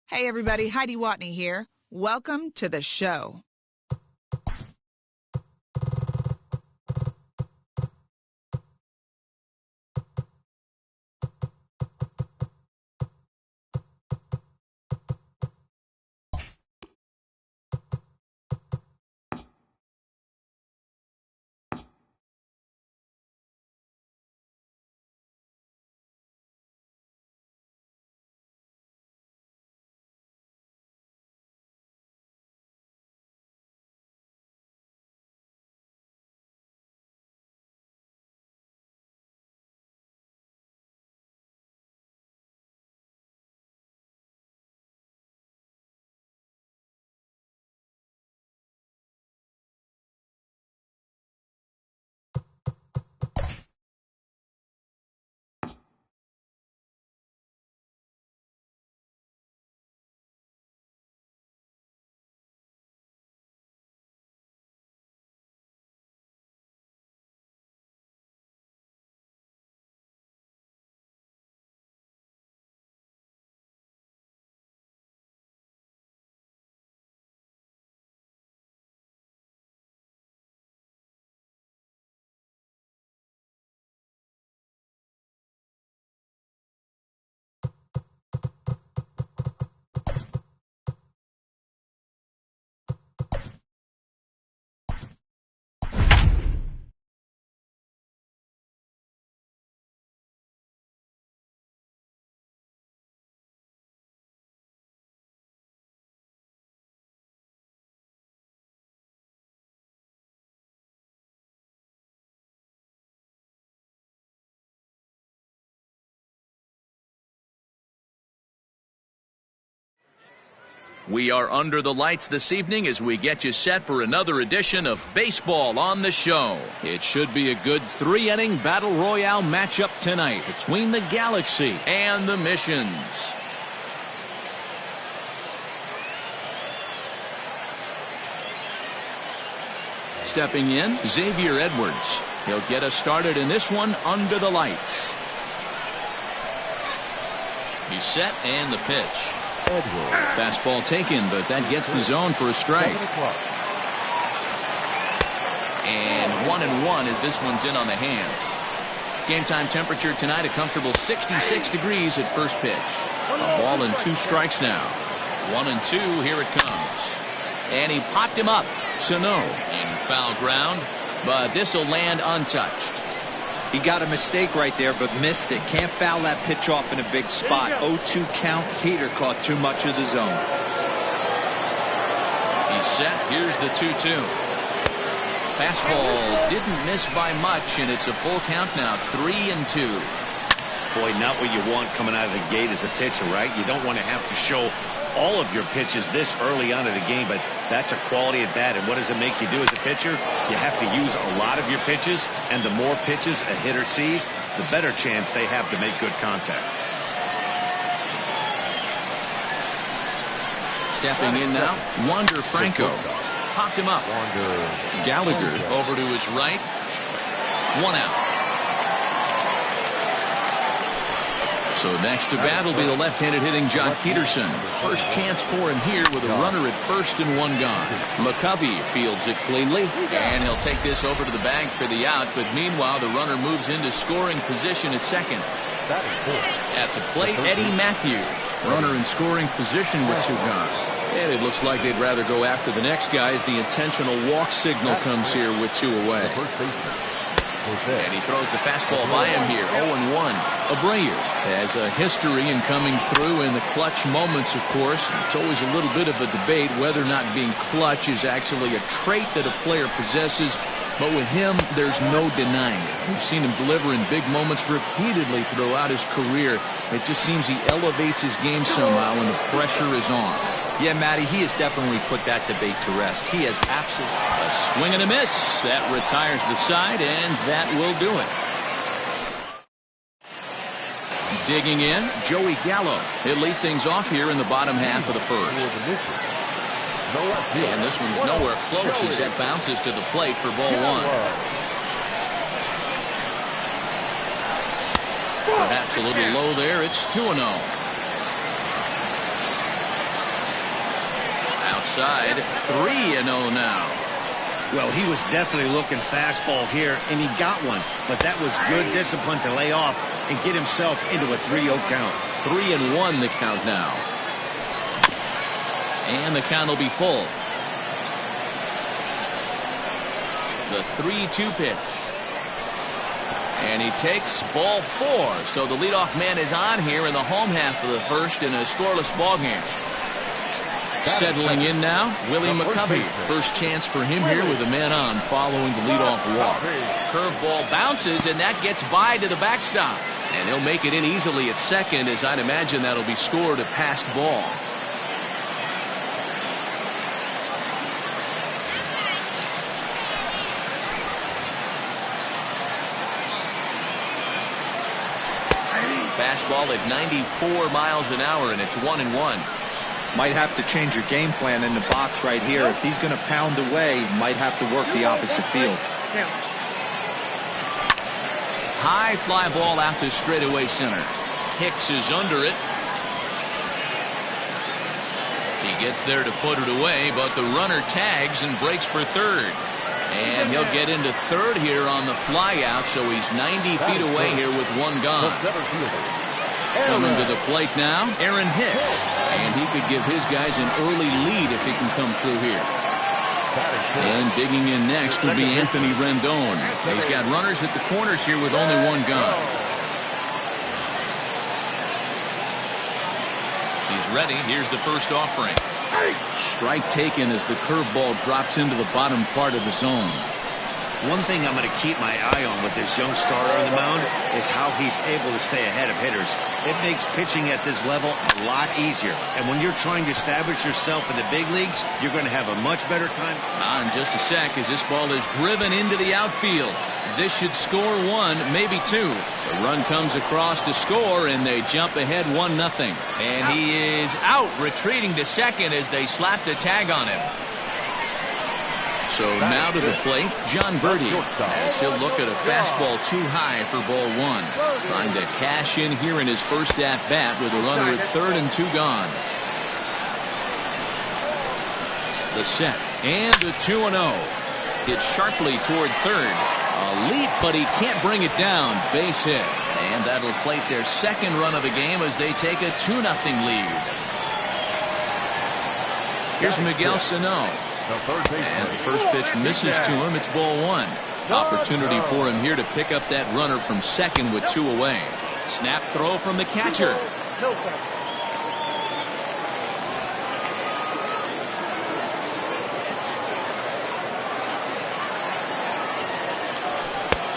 Hey everybody, Heidi Watney here. Welcome to the show. We are under the lights this evening as we get you set for another edition of Baseball on the Show. It should be a good 3-inning battle royale matchup tonight between the Galaxy and the Missions. Stepping in, Xavier Edwards. He'll get us started in this one under the lights. He's set and the pitch. Edwards. Fastball taken, but that gets the zone for a strike. And 1-1 as this one's in on the hands. Game time temperature tonight a comfortable 66 degrees at first pitch. A ball and 2 strikes now. 1-2, here it comes. And he popped him up. Sano in foul ground, but this will land untouched. He got a mistake right there, but missed it. Can't foul that pitch off in a big spot. 0-2 count. Heater caught too much of the zone. He's set. Here's the 2-2. Fastball didn't miss by much, and it's a full count now. 3-2. Boy, not what you want coming out of the gate as a pitcher, right? You don't want to have to show all of your pitches this early on in the game, but that's a quality at bat. And what does it make you do as a pitcher? You have to use a lot of your pitches, and the more pitches a hitter sees, the better chance they have to make good contact. Stepping in now, Wander Franco. Popped him up. Gallagher over to his right. 1 out. So next to bat will be the left-handed hitting Jock Peterson. First chance for him here with a runner at first and 1 gone. McCovey fields it cleanly, and he'll take this over to the bag for the out. But meanwhile, the runner moves into scoring position at second. At the plate, Eddie Matthews. Runner in scoring position with 2 gone. And it looks like they'd rather go after the next guy as the intentional walk signal comes here with 2 away. And he throws the fastball by him here. 0-1. Abreu has a history in coming through in the clutch moments, of course. It's always a little bit of a debate whether or not being clutch is actually a trait that a player possesses. But with him, there's no denying it. We've seen him deliver in big moments repeatedly throughout his career. It just seems he elevates his game somehow when the pressure is on. Yeah, Matty, he has definitely put that debate to rest. He has absolutely... A swing and a miss. That retires the side, and that will do it. Digging in, Joey Gallo. He'll lead things off here in the bottom half of the first. And this one's nowhere close as that bounces to the plate for ball 1. Perhaps a little low there. It's 2-0. outside. 3-0 now. Well, he was definitely looking fastball here, and he got one. But that was good discipline to lay off and get himself into a 3-0 count. 3-1 the count now. And the count will be full. The 3-2 pitch. And he takes ball 4. So the leadoff man is on here in the home half of the first in a scoreless ball game. Settling in now, Willie McCovey. First chance for him here with a man on following the leadoff walk. Curveball bounces, and that gets by to the backstop. And he'll make it in easily at second, as I'd imagine that'll be scored a passed ball. Fastball at 94 miles an hour, and it's 1-1. Might have to change your game plan in the box right here. If he's going to pound away, might have to work the opposite field. High fly ball out to straightaway center. Hicks is under it. He gets there to put it away, but the runner tags and breaks for third. And he'll get into third here on the fly out, so he's 90 feet away here with one gone. Coming to the plate now, Aaron Hicks. And he could give his guys an early lead if he can come through here. And digging in next will be Anthony Rendon. He's got runners at the corners here with only one gone. He's ready. Here's the first offering. Strike taken as the curveball drops into the bottom part of the zone. One thing I'm going to keep my eye on with this young starter on the mound is how he's able to stay ahead of hitters. It makes pitching at this level a lot easier. And when you're trying to establish yourself in the big leagues, you're going to have a much better time. In just a sec, as this ball is driven into the outfield. This should score 1, maybe 2. The run comes across to score, and they jump ahead 1-0. And he is out, retreating to second as they slap the tag on him. So now to the plate, John Birdie, as he'll look at a fastball too high for ball 1. Trying to cash in here in his first at-bat with a runner at third and 2 gone. The set, and the 2-0. Hit sharply toward third. A leap, but he can't bring it down. Base hit. And that'll plate their second run of the game as they take a 2-0 lead. Here's Miguel Sano. As the first pitch misses to him, it's ball 1. Opportunity for him here to pick up that runner from second with 2 away. Snap throw from the catcher.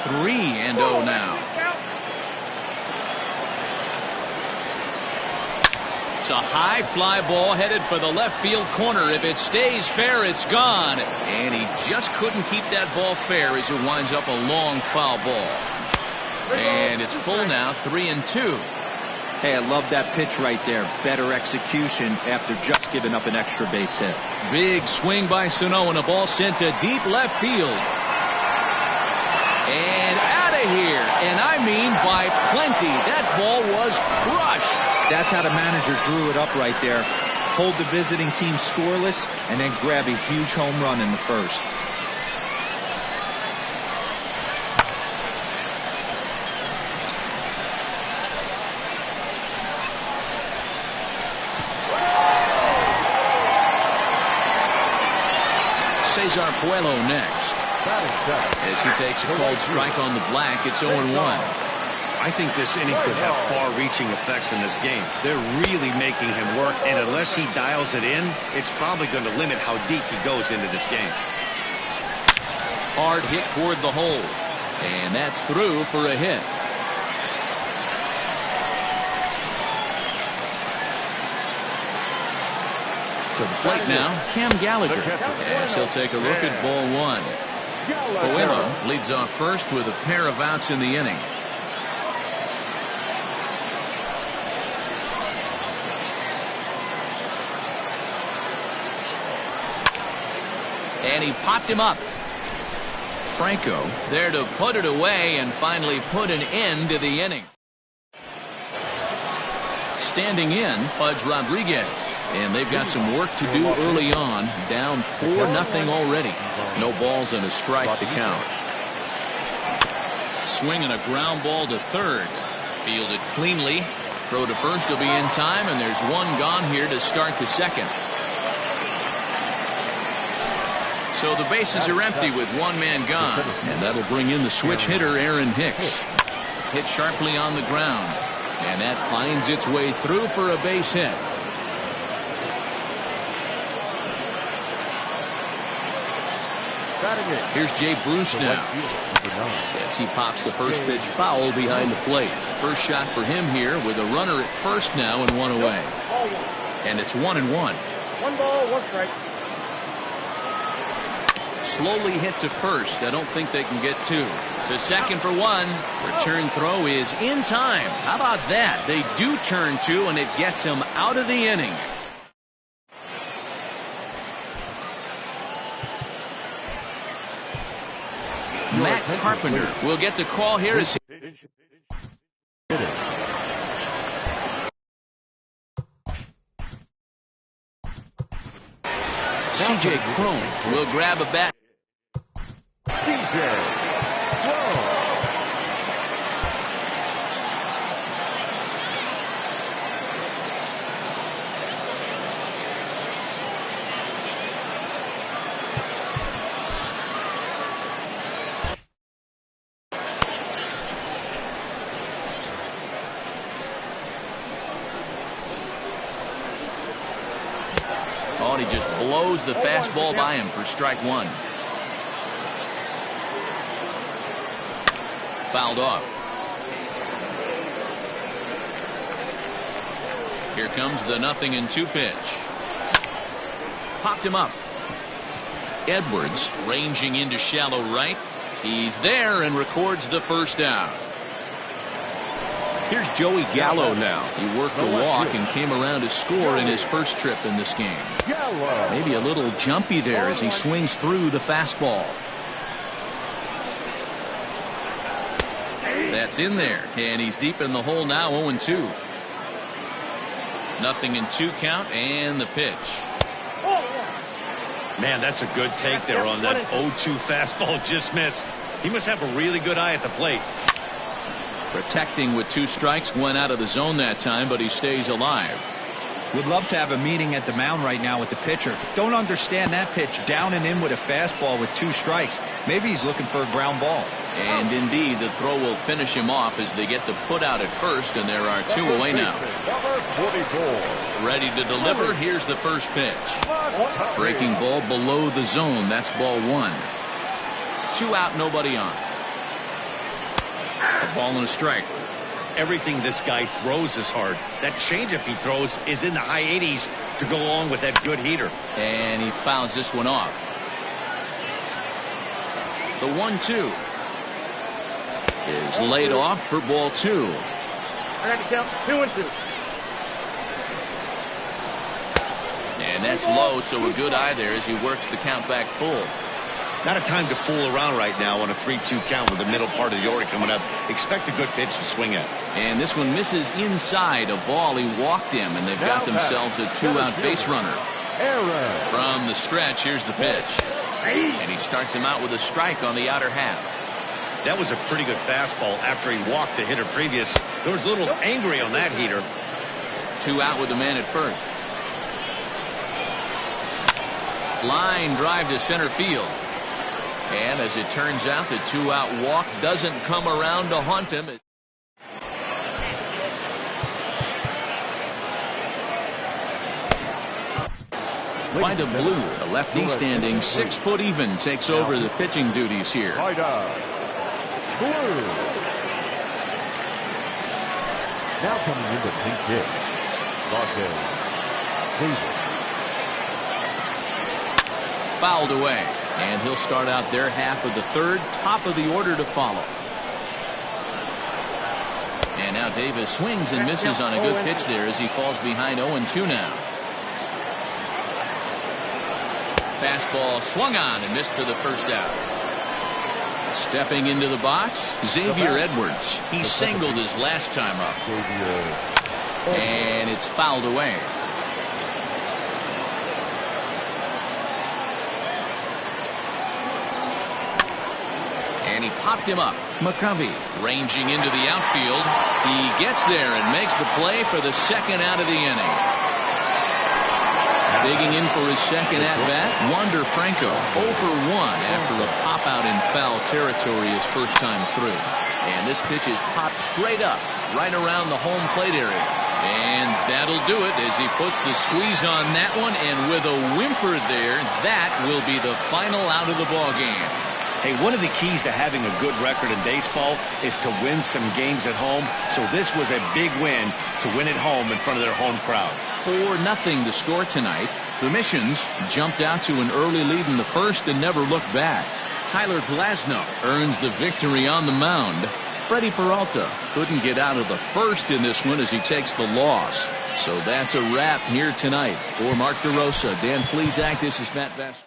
Three and 0 now. It's a high fly ball headed for the left field corner. If it stays fair, it's gone. And he just couldn't keep that ball fair as it winds up a long foul ball. And it's full now, 3-2. Hey, I love that pitch right there. Better execution after just giving up an extra base hit. Big swing by Sano, and a ball sent to deep left field. And out of here. And I mean by plenty. That ball was crushed. That's how the manager drew it up right there. Hold the visiting team scoreless and then grab a huge home run in the first. Cesar Puello next. As he takes a cold strike on the black, it's 0-1. I think this inning could have far-reaching effects in this game. They're really making him work, and unless he dials it in, it's probably going to limit how deep he goes into this game. Hard hit toward the hole, and that's through for a hit. To the plate now, Cam Gallagher, as he'll take a look at ball 1. Puello leads off first with a pair of outs in the inning. And he popped him up. Franco there to put it away and finally put an end to the inning. Standing in, Pudge Rodriguez. And they've got some work to do early on. Down 4-0 already. No balls and a strike to count. Swing and a ground ball to third. Fielded cleanly. Throw to first will be in time, and there's one gone here to start the second. So the bases are empty with one man gone, and that'll bring in the switch hitter, Aaron Hicks. Hit sharply on the ground, and that finds its way through for a base hit. Here's Jay Bruce now. As he pops the first pitch foul behind the plate. First shot for him here with a runner at first now and one away. And it's 1-1. 1 ball, 1 strike. Slowly hit to first. I don't think they can get two. To second for one. Return throw is in time. How about that? They do turn two, and it gets him out of the inning. Matt Carpenter will get the call here as C.J. Cron will grab a bat. He just blows the fastball by him for strike one. Fouled off. Here comes the 0-2 pitch. Popped him up. Edwards ranging into shallow right. He's there and records the first out. Here's Joey Gallo now. He worked a walk and came around to score in his first trip in this game. Maybe a little jumpy there as he swings through the fastball. That's in there, and he's deep in the hole now. 0-2. 0-2 count, and the pitch. Man, that's a good take there on that 0-2 fastball. Just missed. He must have a really good eye at the plate. Protecting with 2 strikes, went out of the zone that time, but he stays alive. Would love to have a meeting at the mound right now with the pitcher. Don't understand that pitch. Down and in with a fastball with 2 strikes. Maybe he's looking for a ground ball. And indeed, the throw will finish him off as they get the put out at first, and there are 2 away now. Ready to deliver. Here's the first pitch. Breaking ball below the zone. That's ball 1. 2 out, nobody on. A ball and a strike. Everything this guy throws is hard. That changeup he throws is in the high 80s to go along with that good heater. And he fouls this one off. The 1-2 is laid off for ball 2. I got to count 2-2. And that's low, so a good eye there as he works the count back full. Not a time to fool around right now on a 3-2 count with the middle part of the order coming up. Expect a good pitch to swing at. And this one misses inside a ball. He walked him, and they've got themselves a 2-out base runner. From the stretch, here's the pitch. And he starts him out with a strike on the outer half. That was a pretty good fastball after he walked the hitter previous. There was a little angry on that heater. 2 out with the man at first. Line drive to center field. And as it turns out, the 2-out walk doesn't come around to haunt him. Vida Blue, a lefty standing 6 foot even, takes over the pitching duties here. Now coming in the pink hit. Fouled away. And he'll start out their half of the third, top of the order to follow. And now Davis swings and misses on a good pitch there as he falls behind 0-2 now. Fastball swung on and missed for the first out. Stepping into the box, Xavier Edwards. He singled his last time up. And it's fouled away. popped him up. McCovey ranging into the outfield. He gets there and makes the play for the second out of the inning. Digging in for his second at-bat, Wander Franco, 0 for 1 after a pop-out in foul territory his first time through. And this pitch is popped straight up, right around the home plate area. And that'll do it as he puts the squeeze on that one, and with a whimper there, that will be the final out of the ball game. Hey, one of the keys to having a good record in baseball is to win some games at home. So this was a big win to win at home in front of their home crowd. 4-0 the score tonight. The Missions jumped out to an early lead in the first and never looked back. Tyler Glasnow earns the victory on the mound. Freddie Peralta couldn't get out of the first in this one as he takes the loss. So that's a wrap here tonight. For Mark DeRosa, Dan Plesac, this is Matt Vester.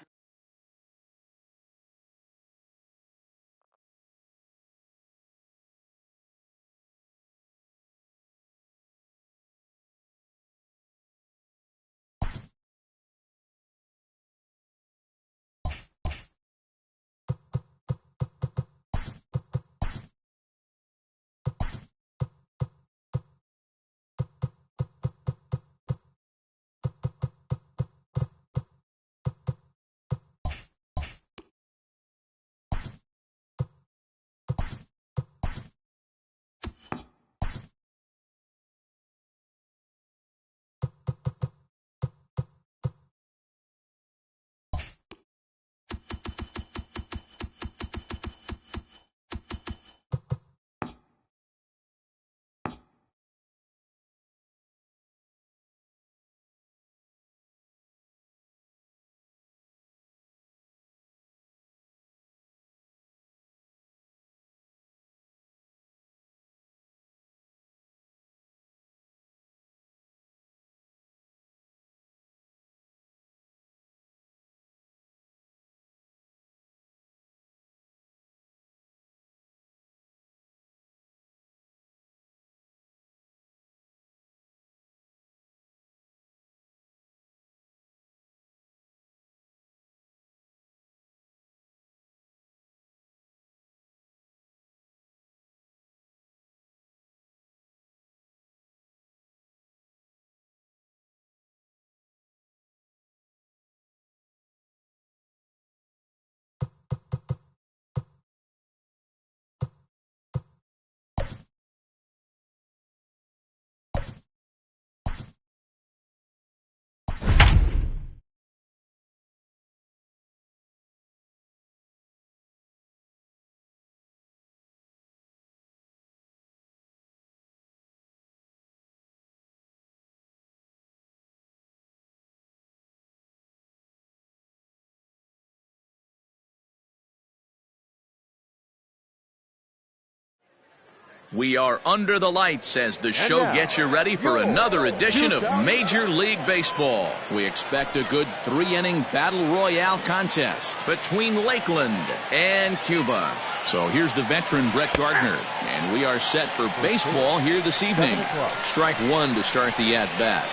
We are under the lights as the show gets you ready for another edition of Major League Baseball. We expect a good 3-inning battle royale contest between Lakeland and Cuba. So here's the veteran Brett Gardner, and we are set for baseball here this evening. Strike one to start the at-bat.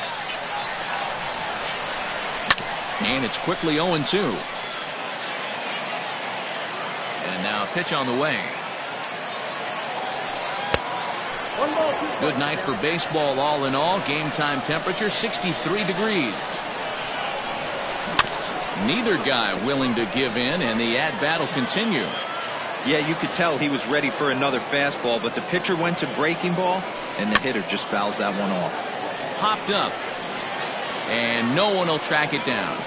And it's quickly 0-2. And now a pitch on the way. Good night for baseball all in all. Game time temperature 63 degrees. Neither guy willing to give in, and the at-bat will continue. Yeah, you could tell he was ready for another fastball, but the pitcher went to breaking ball, and the hitter just fouls that one off. Popped up, and no one will track it down.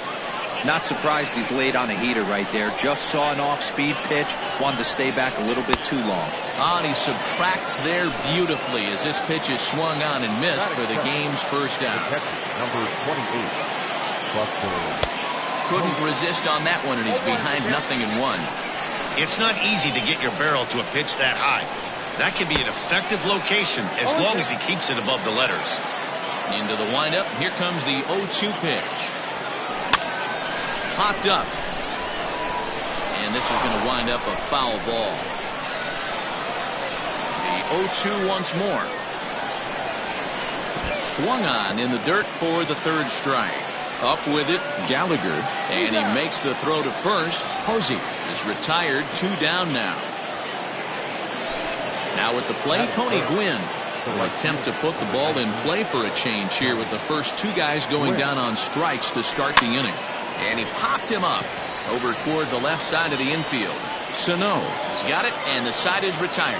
Not surprised he's laid on a heater right there. Just saw an off-speed pitch, wanted to stay back a little bit too long. And he subtracts there beautifully as this pitch is swung on and missed for the game's first out. Number 28. Couldn't resist on that one, and he's behind 0-1. It's not easy to get your barrel to a pitch that high. That can be an effective location as long as he keeps it above the letters. Into the windup. Here comes the 0-2 pitch. Popped up. And this is going to wind up a foul ball. The 0-2 once more. Swung on in the dirt for the third strike. Up with it, Gallagher, and he makes the throw to first. Posey is retired, 2 down now. Now at the plate, Tony Gwynn will attempt to put the ball in play for a change here with the first two guys going down on strikes to start the inning. And he popped him up over toward the left side of the infield. Sano has got it, and the side is retired.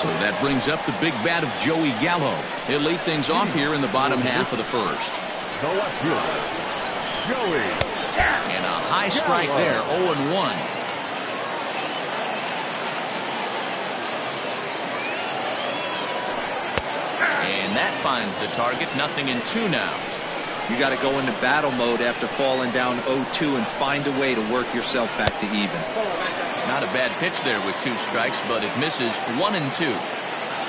So that brings up the big bat of Joey Gallo. He'll lead things off here in the bottom half of the first. The left fielder, Joey. And a high strike there, 0-1. And that finds the target. 0-2 now. You got to go into battle mode after falling down 0-2 and find a way to work yourself back to even. Not a bad pitch there with 2 strikes, but it misses. 1-2.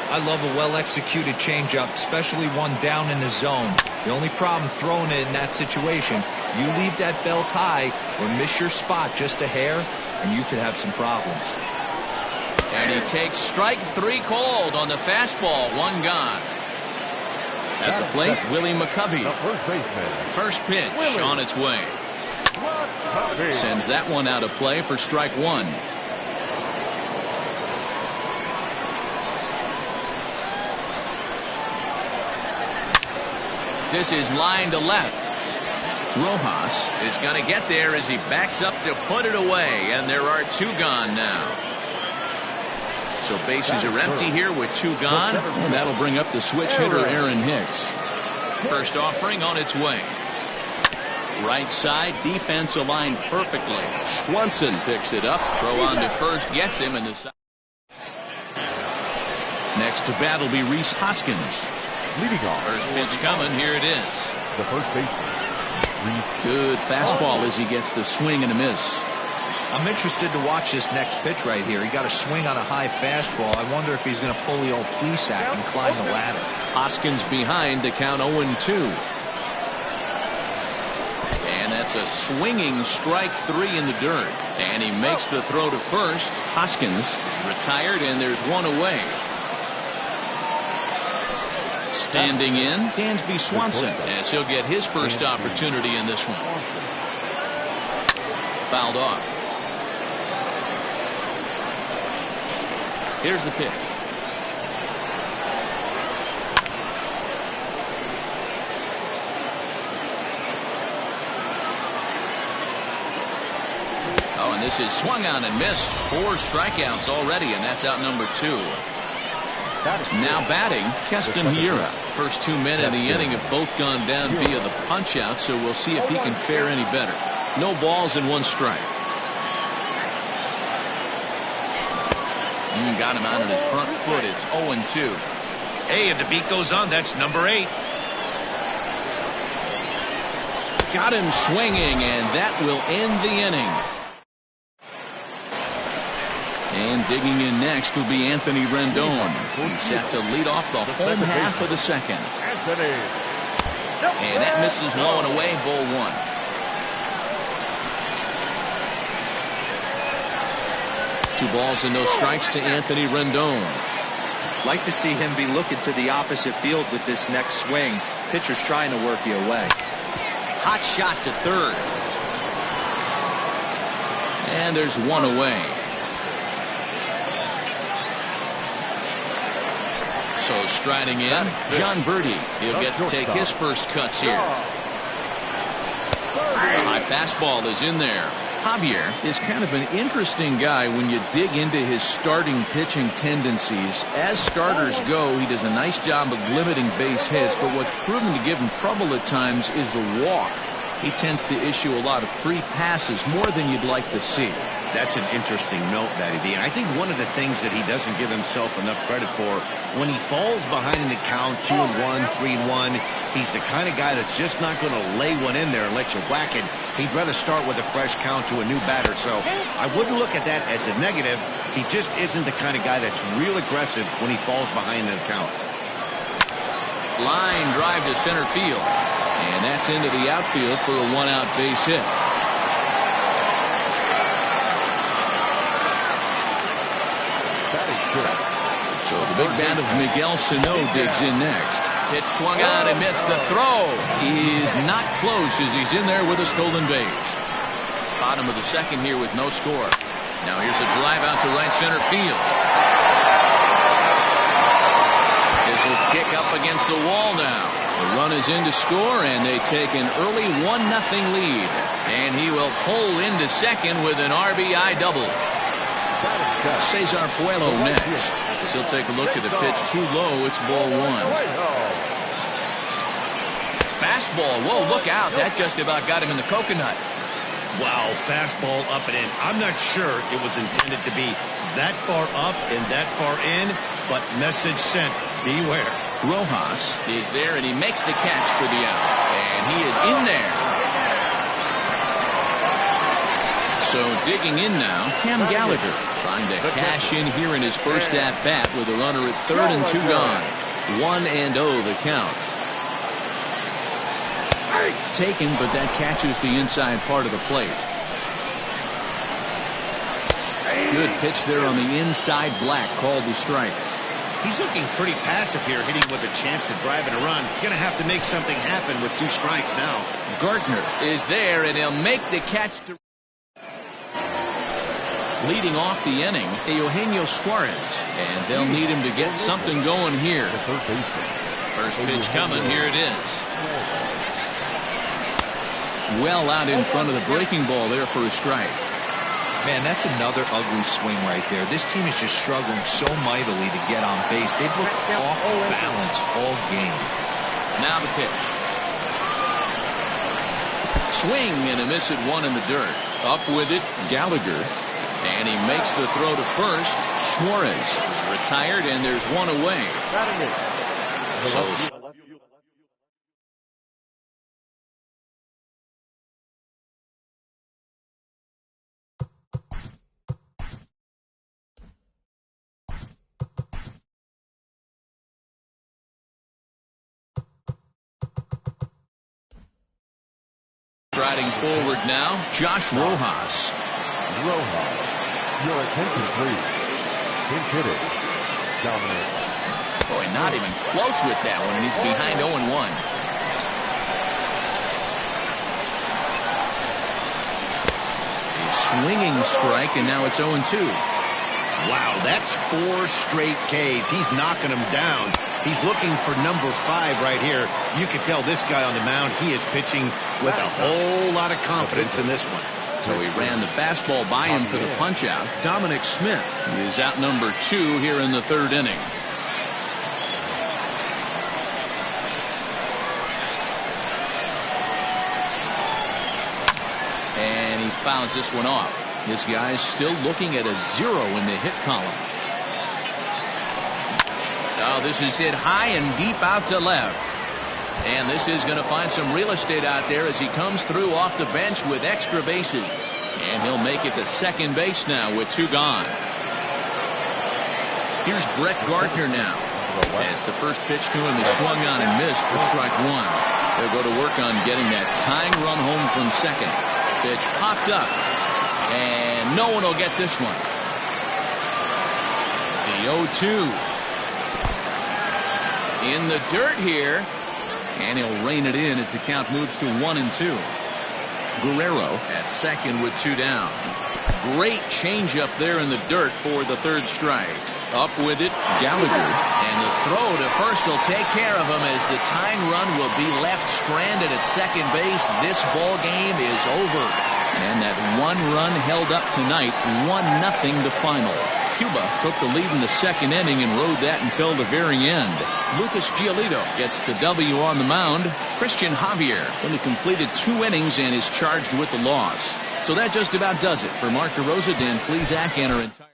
I love a well-executed changeup, especially one down in the zone. The only problem throwing it in that situation, you leave that belt high or miss your spot just a hair, and you could have some problems. And he takes strike 3 called on the fastball. 1 gone. At the plate, Willie McCovey. The first baseman. First pitch on its way. Sends that one out of play for strike 1. This is line to left. Rojas is going to get there as he backs up to put it away, and there are 2 gone now. So bases are empty here with 2 gone, and that'll bring up the switch hitter Aaron Hicks. First offering on its way. Right side, defense aligned perfectly. Swanson picks it up. Throw on to first, gets him in the side. Next to bat will be Rhys Hoskins. Leading off. First pitch coming. Here it is. The first baseman. Good fastball as he gets the swing and a miss. I'm interested to watch this next pitch right here. He got a swing on a high fastball. I wonder if he's going to pull the old Plesac and climb the ladder. Hoskins behind to count 0-2. And that's a swinging strike 3 in the dirt. And he makes the throw to first. Hoskins is retired, and there's 1 away. Standing in, Dansby Swanson, as he'll get his first opportunity in this one. Fouled off. Here's the pitch. Oh, and this is swung on and missed. 4 strikeouts already, and that's out number 2. Now batting, Keston Hiura. First 2 men in the inning have both gone down via the punch out, so we'll see if he can fare any better. No balls and 1 strike. Got him out on his front foot. It's 0-2. Hey, and the beat goes on. That's number 8. Got him swinging, and that will end the inning. And digging in next will be Anthony Rendon. He's set to lead off the home half of the second. And that misses low and away, ball 1. Two balls and no strikes to Anthony Rendon. Like to see him be looking to the opposite field with this next swing. Pitcher's trying to work you away. Hot shot to third. And there's 1 away. So striding in, John Birdie. He'll get to take his first cuts here. The high fastball is in there. Javier is kind of an interesting guy when you dig into his starting pitching tendencies. As starters go, he does a nice job of limiting base hits, but what's proven to give him trouble at times is the walk. He tends to issue a lot of free passes, more than you'd like to see. That's an interesting note, Matty D. And I think one of the things that he doesn't give himself enough credit for, when he falls behind in the count, 2-1, 3-1, he's the kind of guy that's just not going to lay one in there and let you whack it. He'd rather start with a fresh count to a new batter. So I wouldn't look at that as a negative. He just isn't the kind of guy that's real aggressive when he falls behind in the count. Line drive to center field. And that's into the outfield for a 1-out base hit. So the big bat of Miguel Sano digs in next. Pitch swung on and missed. The throw is not close as he's in there with a stolen base. Bottom of the second here with no score. Now here's a drive out to right center field. This will kick up against the wall now. The run is in to score, and they take an early 1-0 lead. And he will pull into second with an RBI double. Cesar Puello next. He'll take a look at the pitch. Too low. It's ball one. Fastball. Whoa, look out. That just about got him in the coconut. Wow, fastball up and in. I'm not sure it was intended to be that far up and that far in, but message sent. Beware. Rojas is there, and he makes the catch for the out. And he is in there. So digging in now, Cam Gallagher trying to cash in here in his first at-bat with a runner at third and 2 gone. 1-0 the count. Taken, but that catches the inside part of the plate. Good pitch there on the inside. Black called the strike. He's looking pretty passive here, hitting with a chance to drive in a run. Going to have to make something happen with 2 strikes now. Gardner is there, and he'll make the catch. Leading off the inning, Eugenio Suarez, and they'll need him to get something going here. First pitch coming. Here it is. Well out in front of the breaking ball there for a strike. Man, that's another ugly swing right there. This team is just struggling so mightily to get on base. They've looked off balance all game. Now the pitch. Swing and a miss at one in the dirt. Up with it, Gallagher. And he makes the throw to first. Suarez is retired, and there's one away. So striding forward now, Josh Rojas. Your attention, please. Pinch hitter, Dominic. Boy, not even close with that one, and he's behind 0-1. A swinging strike, and now it's 0-2. Wow, that's 4 straight Ks. He's knocking them down. He's looking for number 5 right here. You can tell this guy on the mound, he is pitching with a whole lot of confidence in this one. So he ran the fastball by him for the punch-out. Dominic Smith is out number 2 here in the 3rd inning. And he fouls this one off. This guy's still looking at a 0 in the hit column. Oh, this is hit high and deep out to left. And this is going to find some real estate out there as he comes through off the bench with extra bases. And he'll make it to second base now with 2 gone. Here's Brett Gardner now. As the first pitch to him is swung on and missed for strike 1. They'll go to work on getting that tying run home from second. Pitch popped up. And no one will get this one. The 0-2. In the dirt here. And he'll rein it in as the count moves to 1-2. Guerrero at second with 2 down. Great changeup there in the dirt for the 3rd strike. Up with it, Gallagher. And the throw to first will take care of him as the tying run will be left stranded at second base. This ball game is over. And that 1 run held up tonight, 1-0 the final. Cuba took the lead in the 2nd inning and rode that until the very end. Lucas Giolito gets the W on the mound. Christian Javier only completed 2 innings and is charged with the loss. So that just about does it. For Mark DeRosa, Dan Plesac, and our entire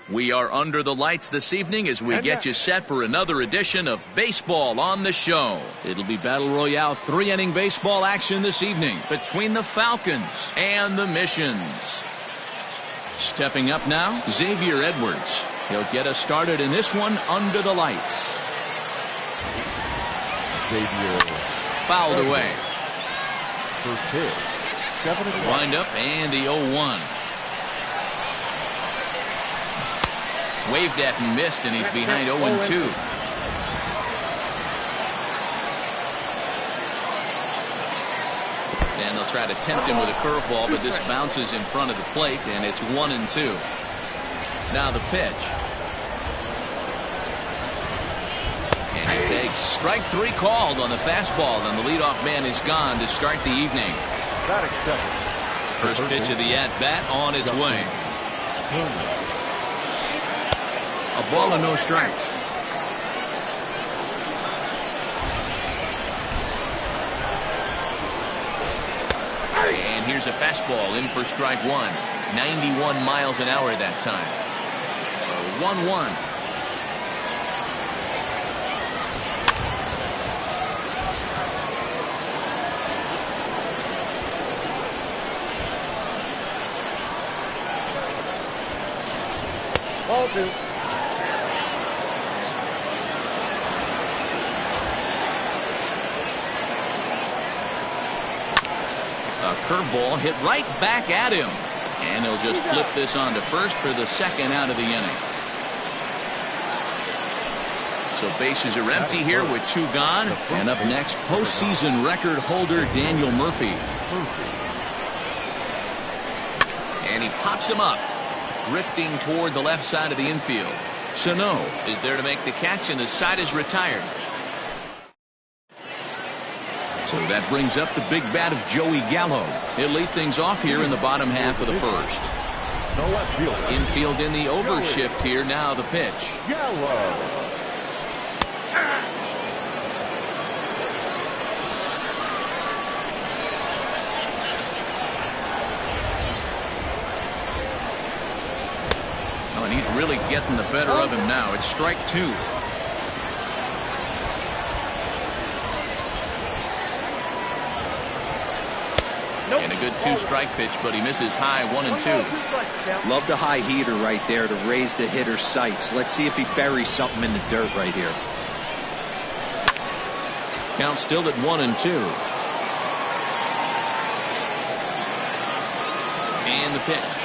We are under the lights this evening as we get you set for another edition of Baseball on the Show. It'll be Battle Royale 3-inning baseball action this evening between the Falcons and the Missions. Stepping up now, Xavier Edwards. He'll get us started in this one under the lights. Xavier Fouled away. First pitch. 7-1. Wind up and the 0-1. Waved at and missed, and he's behind 0-2. And they'll try to tempt him with a curveball, but this bounces in front of the plate, and it's 1-2. Now the pitch. And he takes strike 3 called on the fastball, and the leadoff man is gone to start the evening. First pitch of the at-bat on its way. A ball and no strikes. And here's a fastball in for strike 1. 91 miles an hour that time. 1-1. Ball 2. A curveball hit right back at him. And he'll just flip this on to first for the second out of the inning. So bases are empty here with 2 gone. And up next, postseason record holder Daniel Murphy. And he pops him up, drifting toward the left side of the infield. Sano is there to make the catch, and the side is retired. So that brings up the big bat of Joey Gallo. He'll lead things off here in the bottom half of the first. Infield in the overshift here. Now the pitch. Gallo. Oh, and he's really getting the better of him now. It's strike 2. And a good 2-strike pitch, but he misses high 1-2. Love the high heater right there to raise the hitter's sights. Let's see if he buries something in the dirt right here. Count still at 1-2. And the pitch.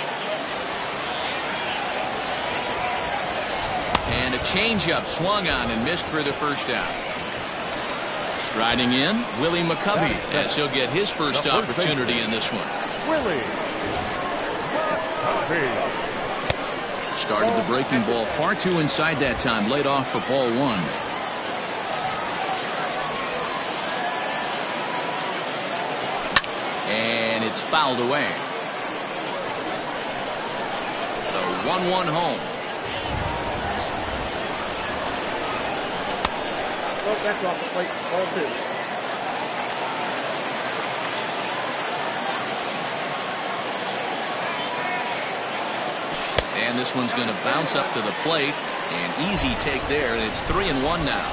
And a changeup swung on and missed for the first out. Striding in, Willie McCovey, as he'll get his first opportunity in this one. Willie McCovey. Started the breaking ball far too inside that time, laid off for ball 1. And it's fouled away. The 1-1 home. That's off the plate. Ball 2. And this one's going to bounce up to the plate. An easy take there, and it's 3-1 now.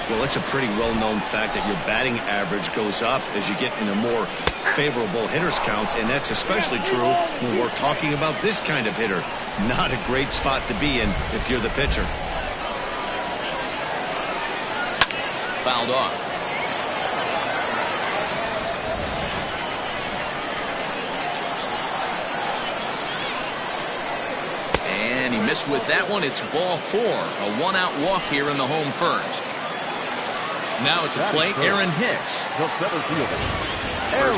Well, it's a pretty well-known fact that your batting average goes up as you get into more favorable hitters counts, and that's especially true when we're talking about this kind of hitter. Not a great spot to be in if you're the pitcher. Fouled off. And he missed with that one. It's ball 4. A 1-out walk here in the home first. Now at the plate, Aaron Hicks. First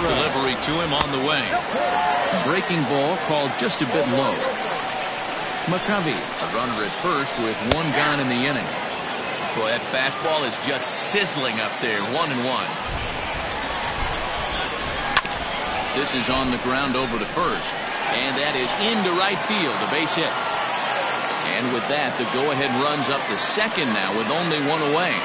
delivery to him on the way. Breaking ball called just a bit low. McCovey, a runner at first with 1 gone in the inning. Boy, that fastball is just sizzling up there. 1-1. This is on the ground over to first. And that is into right field, a base hit. And with that, the go-ahead runs up to second now with only 1 away.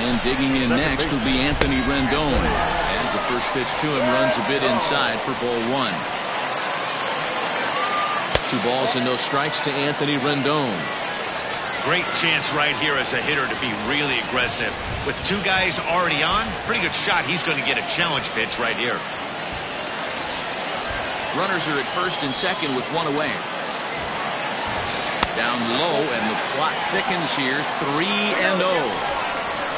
And digging in next will be Anthony Rendon, as the first pitch to him runs a bit inside for ball 1. 2 balls and no strikes to Anthony Rendon. Great chance right here as a hitter to be really aggressive. With 2 guys already on, pretty good shot. He's going to get a challenge pitch right here. Runners are at first and second with 1 away. Down low, and the clock thickens here. 3-0.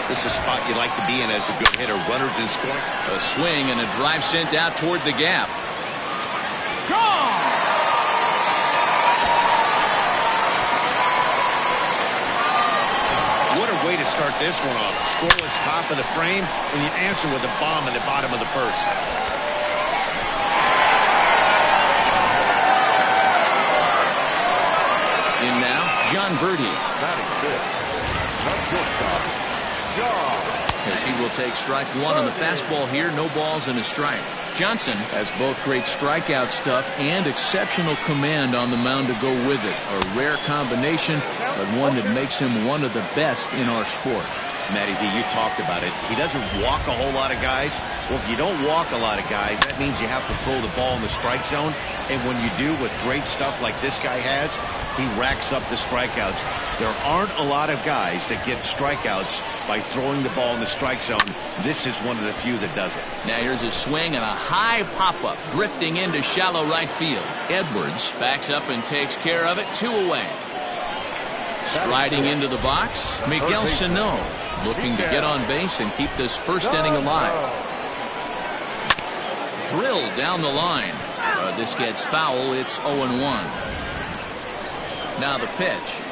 This is a spot you like to be in as a good hitter. Runners in scoring. A swing and a drive sent out toward the gap. Gone! What a way to start this one off. Scoreless top of the frame, and you answer with a bomb in the bottom of the first. In now, John Birdie. Batting fifth. Not shortstop. John. As he will take strike 1 on the fastball here. No balls and a strike. Johnson has both great strikeout stuff and exceptional command on the mound to go with it. A rare combination, but one that makes him one of the best in our sport. Matty D, you talked about it. He doesn't walk a whole lot of guys. Well, if you don't walk a lot of guys, that means you have to throw the ball in the strike zone. And when you do, with great stuff like this guy has, he racks up the strikeouts. There aren't a lot of guys that get strikeouts by throwing the ball in the strike zone. This is one of the few that does it. Now here's a swing and a high pop-up drifting into shallow right field. Edwards backs up and takes care of it. 2 away. Striding into the box, Miguel Sano, looking to get on base and keep this first inning alive. Drilled down the line. This gets foul. It's 0-1. Now the pitch.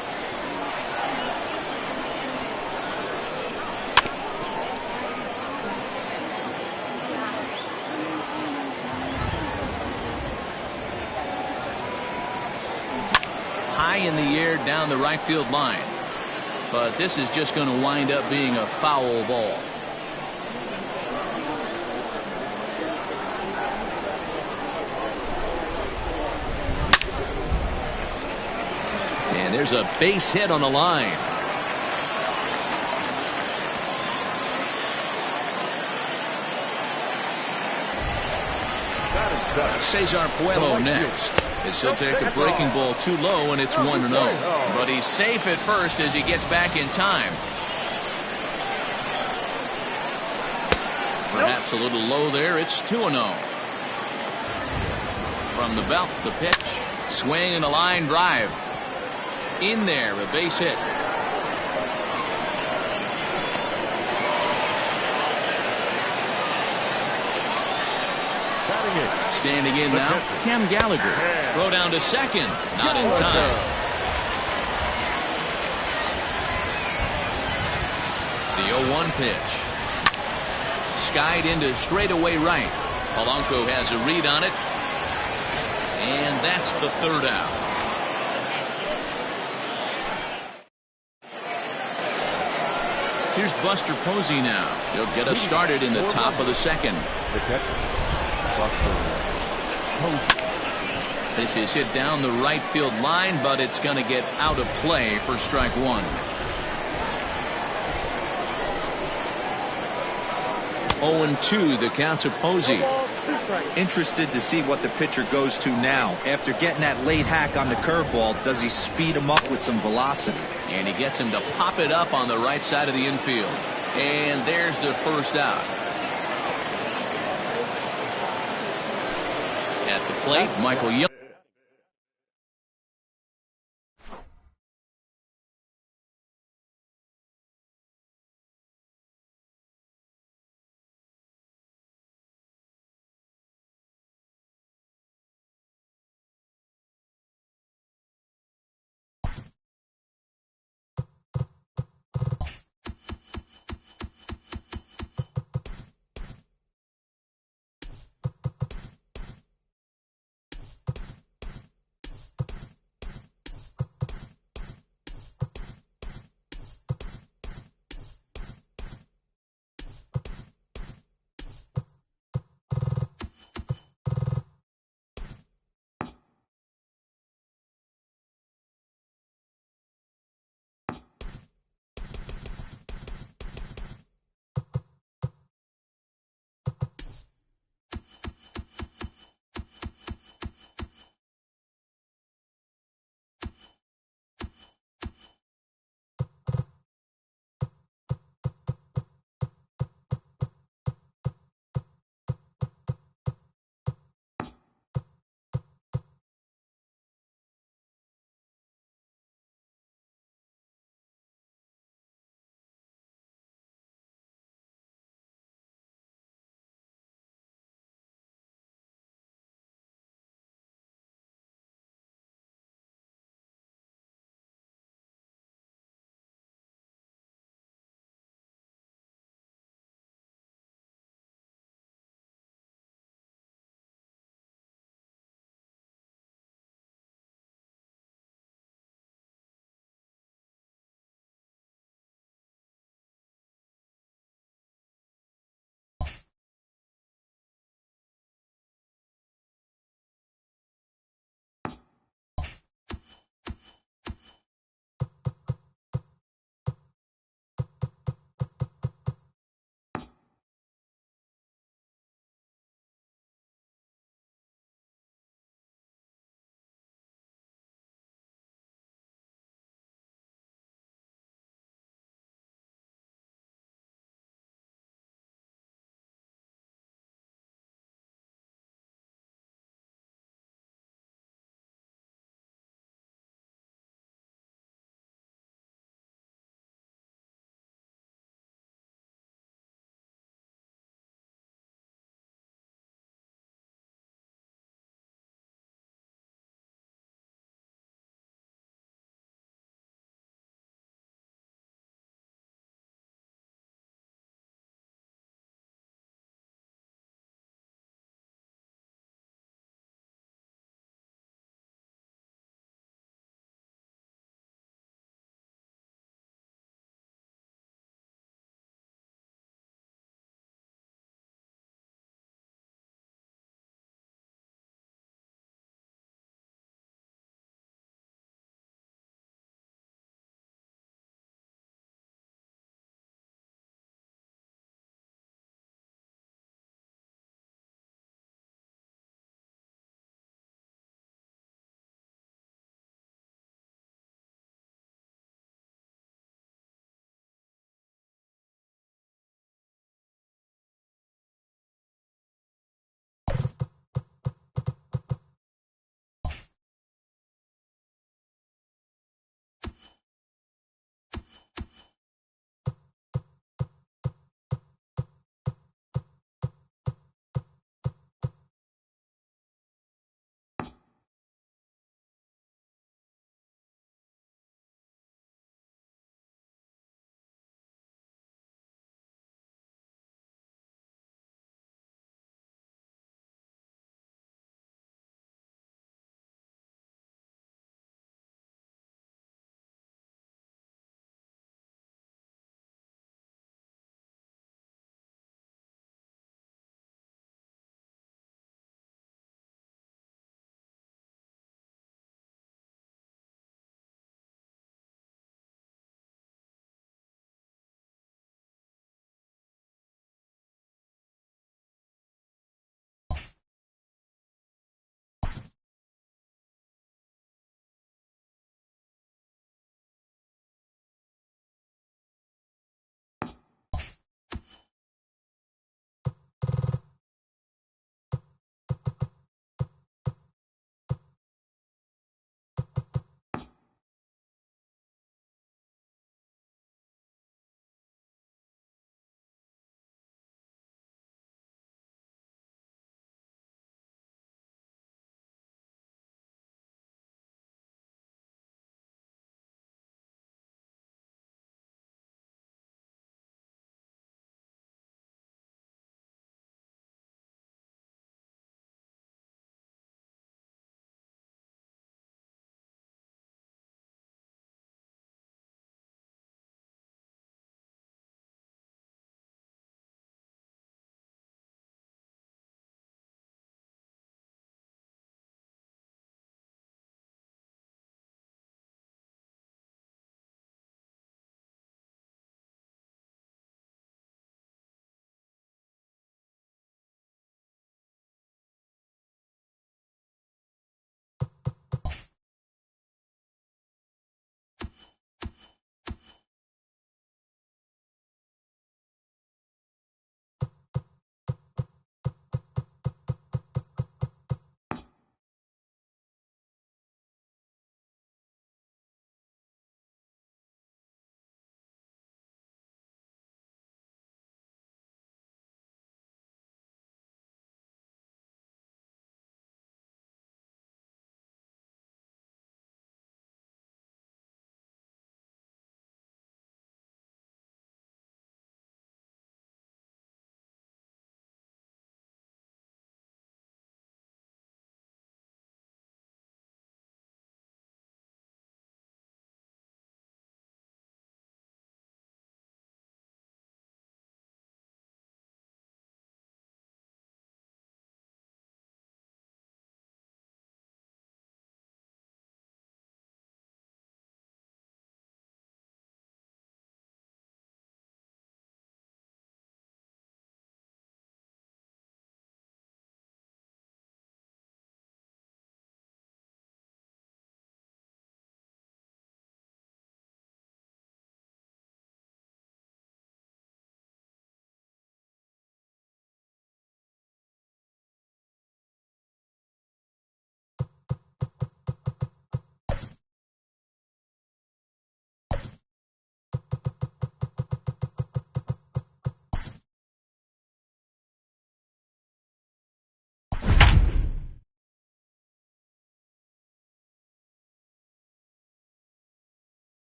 High in the air down the right field line. But this is just going to wind up being a foul ball. And there's a base hit on the line. Cesar Puello next. As he'll take a breaking ball too low, and it's 1-0. But he's safe at first as he gets back in time. Perhaps a little low there. It's 2-0. From the belt, the pitch. Swing and a line drive. In there, a base hit. Standing in now, Cam Gallagher. Throw down to second. Not in time. The 0-1 pitch. Skied into straightaway right. Polanco has a read on it. And that's the 3rd out. Here's Buster Posey now. He'll get us started in the top of the 2nd. This is hit down the right field line, but it's going to get out of play for strike 1. 0-2 the count of Posey. Interested to see what the pitcher goes to now. After getting that late hack on the curveball, does he speed him up with some velocity? And he gets him to pop it up on the right side of the infield. And there's the 1st out. At the plate, Michael Young.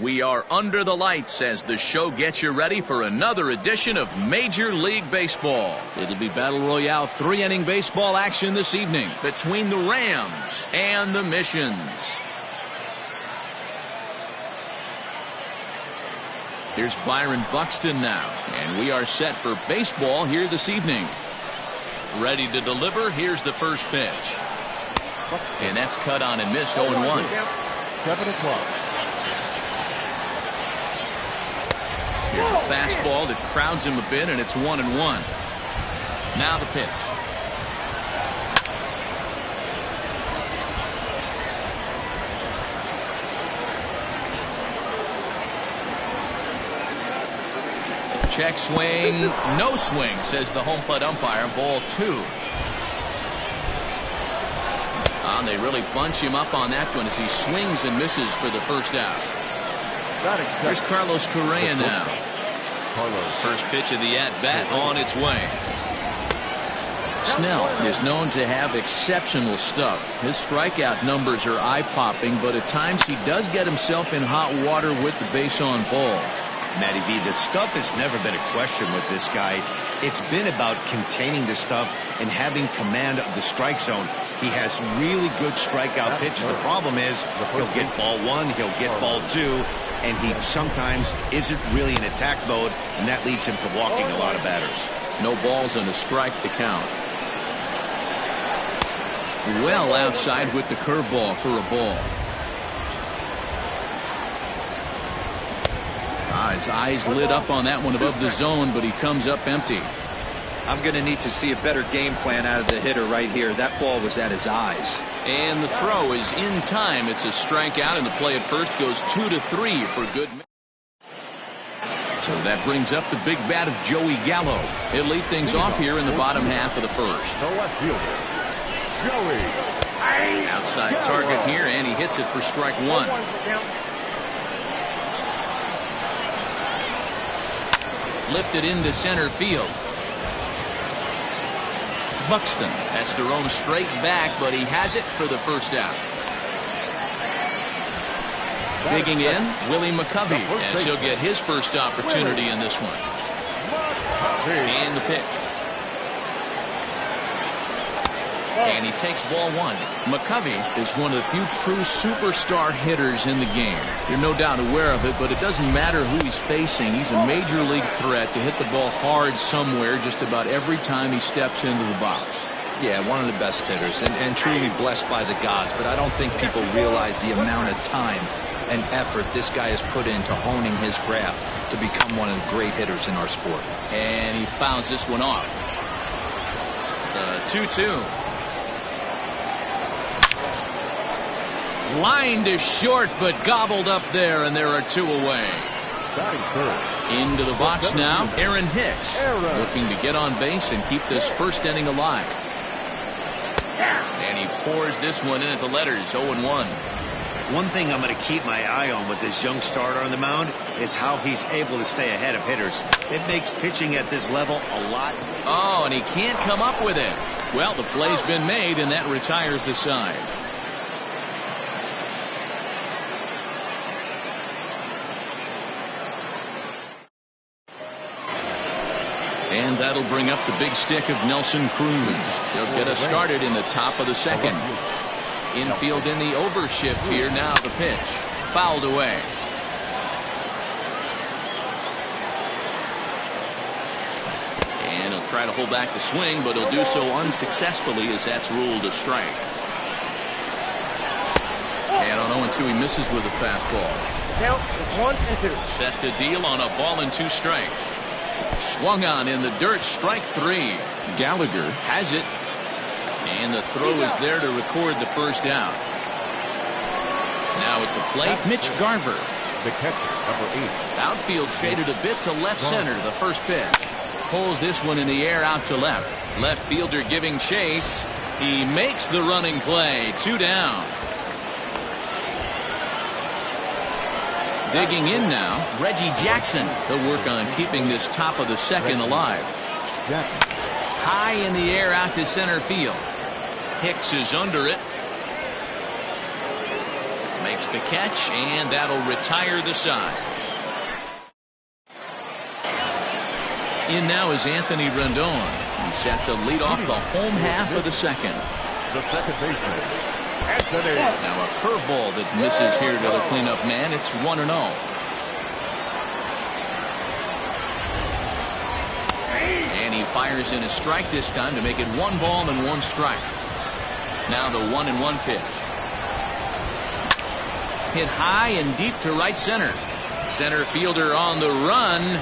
We are under the lights as the show gets you ready for another edition of Major League Baseball. It'll be Battle Royale 3-inning baseball action this evening between the Rams and the Missions. Here's Byron Buxton now, and we are set for baseball here this evening. Ready to deliver. Here's the first pitch. And that's cut on and missed 0-1. 7-12. Here's a fastball that crowds him a bit, and it's 1-1. Now the pitch. Check swing, no swing, says the home plate umpire. Ball 2. And they really bunch him up on that one as he swings and misses for the first out. Here's Carlos Correa now. First pitch of the at-bat on its way. Snell is known to have exceptional stuff. His strikeout numbers are eye-popping, but at times he does get himself in hot water with the base on balls. Matty V, the stuff has never been a question with this guy. It's been about containing the stuff and having command of the strike zone. He has really good strikeout pitches. The problem is he'll get ball 1, he'll get ball 2, and he sometimes isn't really in attack mode, and that leads him to walking a lot of batters. No balls and a strike to count. Well outside with the curveball for a ball. His eyes lit up on that one above the zone, but he comes up empty. I'm going to need to see a better game plan out of the hitter right here. That ball was at his eyes. And the throw is in time. It's a strikeout, and the play at first goes 2-3 for good. So that brings up the big bat of Joey Gallo. He'll lead things off here in the bottom half of the first. The left fielder, Joey. Outside target here, and he hits it for strike 1. Lifted into center field. Buxton has to roam straight back, but he has it for the first out. Digging in, Willie McCovey, as he'll get his first opportunity in this one. And the pitch. And he takes ball 1. McCovey is one of the few true superstar hitters in the game. You're no doubt aware of it, but it doesn't matter who he's facing. He's a major league threat to hit the ball hard somewhere just about every time he steps into the box. Yeah, one of the best hitters and truly blessed by the gods, but I don't think people realize the amount of time and effort this guy has put into honing his craft to become one of the great hitters in our sport. And he fouls this one off. 2-2. Lined is short, but gobbled up there, and there are 2 away. Into the box now, Aaron Hicks, looking to get on base and keep this first inning alive. And he pours this one in at the letters, 0-1. One thing I'm going to keep my eye on with this young starter on the mound is how he's able to stay ahead of hitters. It makes pitching at this level a lot. Oh, and he can't come up with it. Well, the play's been made, and that retires the side. And that'll bring up the big stick of Nelson Cruz. He'll get us started in the top of the second. Infield in the overshift here. Now the pitch. Fouled away. And he'll try to hold back the swing, but he'll do so unsuccessfully as that's ruled a strike. And on 0-2 he misses with a fastball. Count is 1-2. Set to deal on a ball and 2 strikes. Swung on in the dirt, strike 3. Gallagher has it, and the throw is there to record the first out. Now at the plate, Mitch Garver. The catcher, number 8. Outfield shaded a bit to left center. The first pitch. Pulls this one in the air out to left. Left fielder giving chase. He makes the running play. 2 down. Digging in now, Reggie Jackson. He'll work on keeping this top of the second alive. High in the air out to center field. Hicks is under it. Makes the catch, and that'll retire the side. In now is Anthony Rendon. He's set to lead off the home half of the second. The second baseman, Anthony. Now a curveball that misses here to the cleanup man. It's 1-0. And he fires in a strike this time to make it 1 ball and 1 strike. Now the 1-1 pitch. Hit high and deep to right center. Center fielder on the run.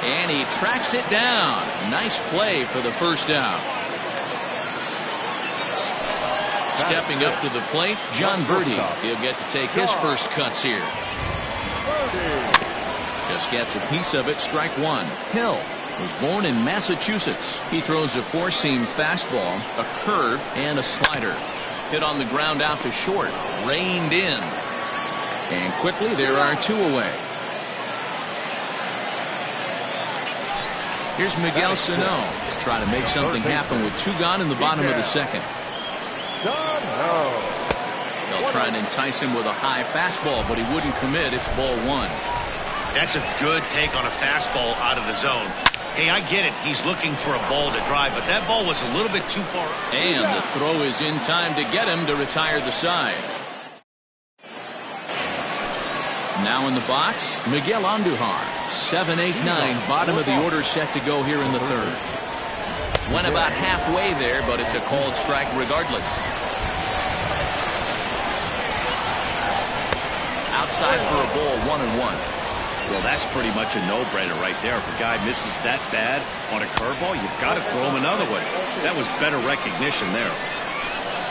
And he tracks it down. Nice play for the first out. Stepping up to the plate, John Birdie. He'll get to take his first cuts here. Just gets a piece of it. Strike 1. Hill was born in Massachusetts. He throws a 4-seam fastball, a curve, and a slider. Hit on the ground out to short. Reined in. And quickly there are 2 away. Here's Miguel Sano. Try to make something happen with 2 gone in the bottom of the second. They'll try and entice him with a high fastball, but he wouldn't commit. It's ball 1. That's a good take on a fastball out of the zone. Hey, I get it. He's looking for a ball to drive, but that ball was a little bit too far. And the throw is in time to get him to retire the side. Now in the box, Miguel Andujar. 7, 8, 9. Bottom of the order set to go here in the third. Went about halfway there, but it's a called strike regardless. Outside for a ball, 1-1. Well, that's pretty much a no-brainer right there. If a guy misses that bad on a curveball, you've got to throw him another one. That was better recognition there.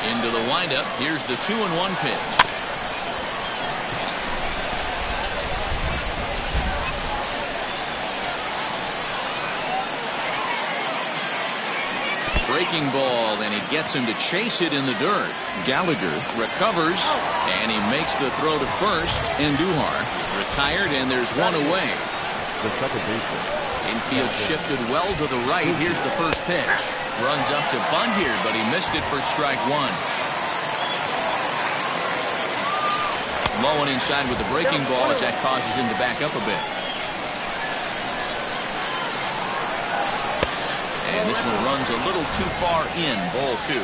Into the windup. Here's the 2-1 pitch. Breaking ball, and he gets him to chase it in the dirt. Gallagher recovers, and he makes the throw to first. Andujar is retired, and there's 1 away. The second baseman. Infield shifted well to the right. Here's the first pitch. Runs up to bunt here, but he missed it for strike 1. Low and inside with the breaking ball as that causes him to back up a bit. And this one runs a little too far in. Ball 2.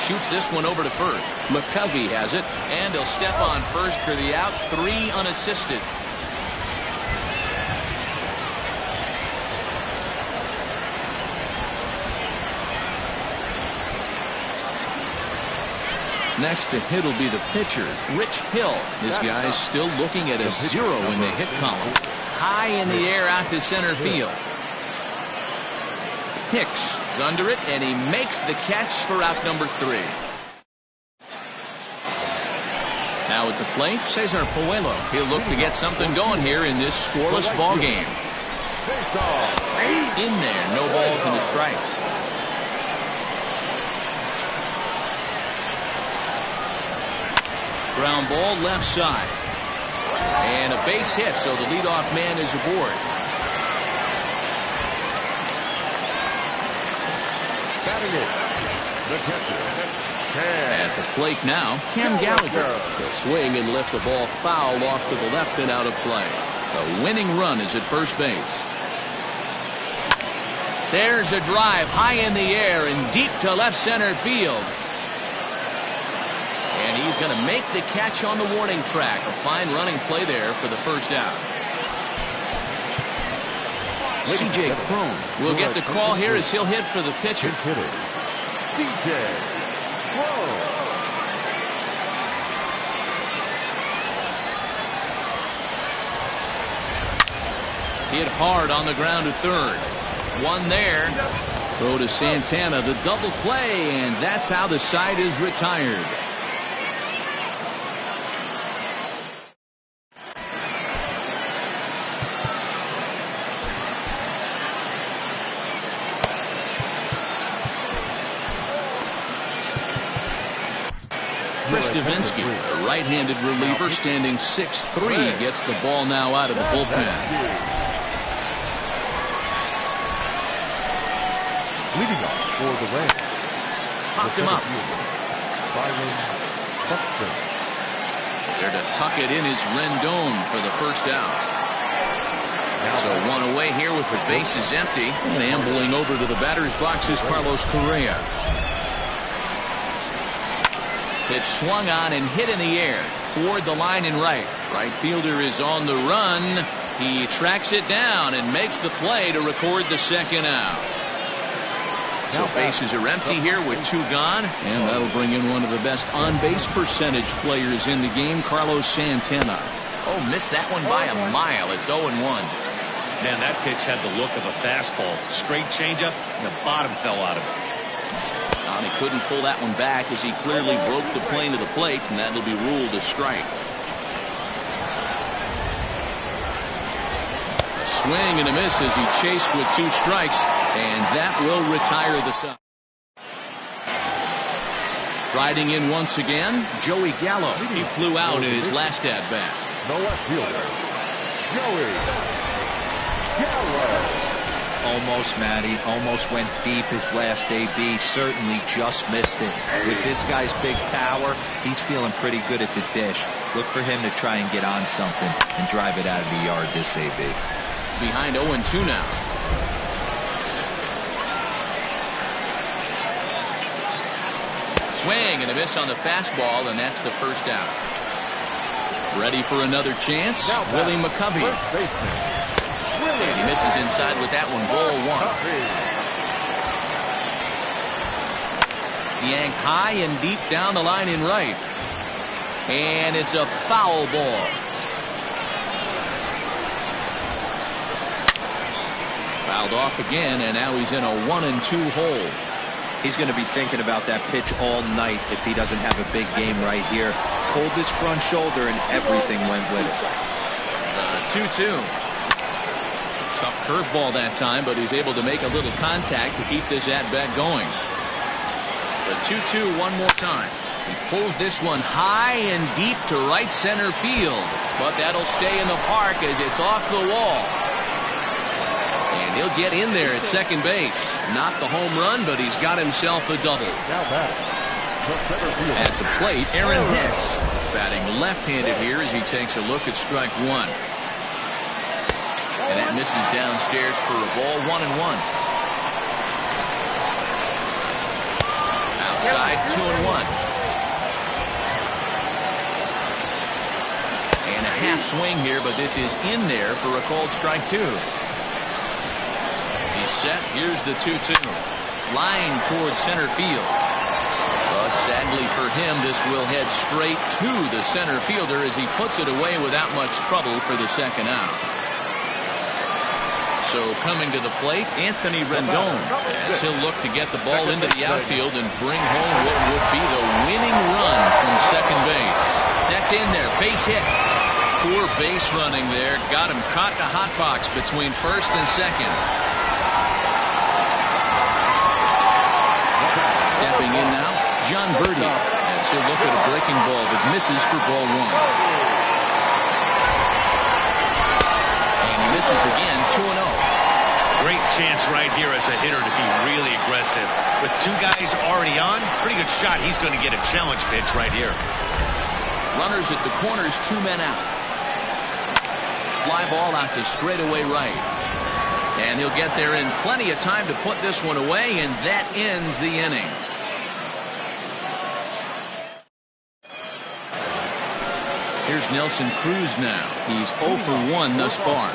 Shoots this one over to first. McCovey has it, and he'll step on first for the out. 3 unassisted. Next to hit will be the pitcher, Rich Hill. This guy's still looking at a 0 in the hit column. High in the air out to center field. Hicks is under it, and he makes the catch for out number 3. Now at the plate, Cesar Puello. He'll look to get something going here in this scoreless ball game. In there, no balls and a strike. Ground ball left side. And a base hit, so the leadoff man is aboard. Batting it, the catcher, At the plate now, Cam Gallagher. He'll swing and lift the ball foul off to the left and out of play. The winning run is at first base. There's a drive high in the air and deep to left center field. And he's going to make the catch on the warning track. A fine running play there for the first out. C.J. Cron will get the call here as he'll hit for the pitcher. C.J. Cron. Hit hard on the ground to third. 1 there. Throw to Santana, the double play, and that's how the side is retired. Chris Davinsky, a right-handed reliever standing 6'3", gets the ball now out of the bullpen. Leading off for the Rams, Popped him up. There to tuck it in is Rendon for the first out. So one away here with the bases empty. And ambling over to the batter's box is Carlos Correa. Pitch swung on and hit in the air toward the line and right. Right fielder is on the run. He tracks it down and makes the play to record the second out. So bases are empty here with 2 gone, and that'll bring in one of the best on-base percentage players in the game, Carlos Santana. Oh, missed that one by a mile. It's 0-1. Man, that pitch had the look of a fastball. Straight changeup, and the bottom fell out of it. He couldn't pull that one back as he clearly broke the plane to the plate, and that'll be ruled a strike. A swing and a miss as he chased with 2 strikes, and that will retire the side. Striding in once again, Joey Gallo. He flew out in his last at-bat. The left fielder, Joey Gallo. Almost, Matty. Almost went deep his last AB. Certainly just missed it. With this guy's big power, he's feeling pretty good at the dish. Look for him to try and get on something and drive it out of the yard this AB. Behind 0-2 now. Swing and a miss on the fastball, and that's the first out. Ready for another chance, Willie McCovey. And he misses inside with that one. Ball 1. Yanked high and deep down the line in right. And it's a foul ball. Fouled off again, and now he's in a 1-2 hole. He's going to be thinking about that pitch all night if he doesn't have a big game right here. Pulled his front shoulder and everything went with it. 2-2. Tough curveball that time, but he's able to make a little contact to keep this at-bat going. The 2-2 one more time. He pulls this one high and deep to right center field, but that'll stay in the park as it's off the wall. And he'll get in there at second base. Not the home run, but he's got himself a double. At the plate, Aaron Hicks, batting left-handed here as he takes a look at strike 1. And that misses downstairs for a ball. 1-1. Outside, 2-1. And a half swing here, but this is in there for a called strike 2. He's set. Here's the 2-2. Line towards center field. But sadly for him, this will head straight to the center fielder as he puts it away without much trouble for the second out. So coming to the plate, Anthony Rendon, as he'll look to get the ball into the outfield and bring home what would be the winning run from second base. That's in there. Base hit. Poor base running there. Got him caught in a hot box between first and second. Stepping in now, John Birdie, as he'll look at a breaking ball that misses for ball 1. And he misses again, 2-0. Great chance right here as a hitter to be really aggressive. With 2 guys already on, pretty good shot. He's going to get a challenge pitch right here. Runners at the corners, 2 men out. Fly ball out to straightaway right. And he'll get there in plenty of time to put this one away, and that ends the inning. Here's Nelson Cruz now. He's 0 for 1 thus far.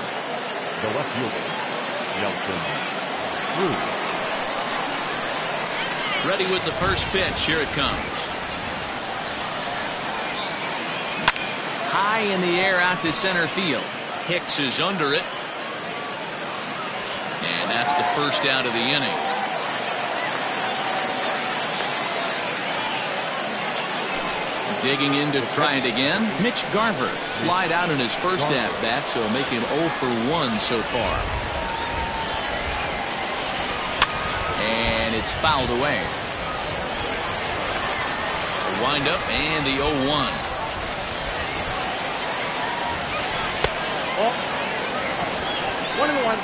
The left fielder, Nelson Cruz. Ready with the first pitch. Here it comes. High in the air out to center field. Hicks is under it. And that's the first out of the inning. Digging in to try it again, Mitch Garver. Flied out in his first at-bat, so making 0 for 1 so far. And it's fouled away. The windup and the 0-1. Oh. 1-1.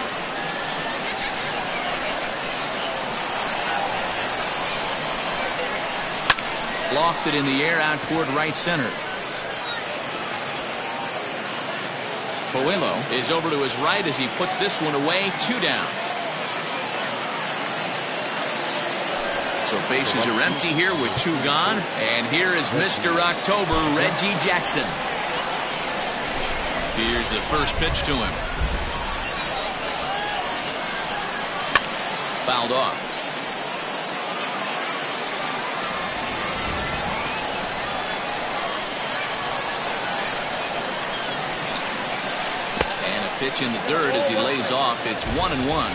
lofted in the air out toward right center. Coelho is over to his right as he puts this one away. 2 down. So bases are empty here with 2 gone. And here is Mr. October, Reggie Jackson. Here's the first pitch to him. Fouled off. And a pitch in the dirt as he lays off. It's 1-1.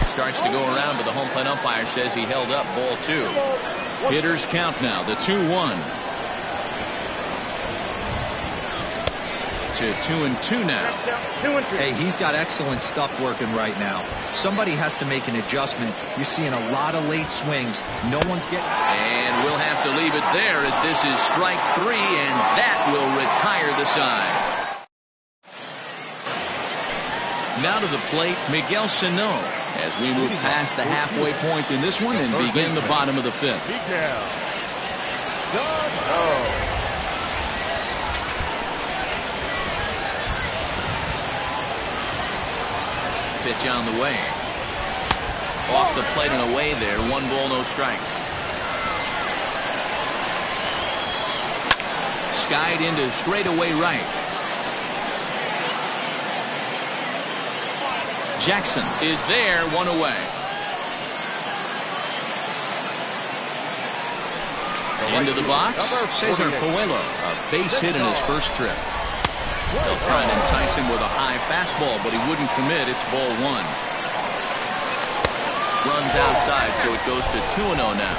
Starts to go around, but the home plate umpire says he held up. Ball 2. Hitters count now. The 2-1. To 2-2 now. Hey, he's got excellent stuff working right now. Somebody has to make an adjustment. You're seeing a lot of late swings. No one's getting... And we'll have to leave it there as this is strike 3, and that will retire the side. Now to the plate, Miguel Sano, as we move past the halfway point in this one and begin the bottom of the 5th. Pitch on the way. Off the plate and away there. 1 ball, no strikes. Skied into straightaway right. Jackson is there. 1 away. Into the box, Cesar Coelho. A base hit in his first trip. They'll try and entice him with a high fastball, but he wouldn't commit. It's ball 1. Runs outside, so it goes to 2-0 now.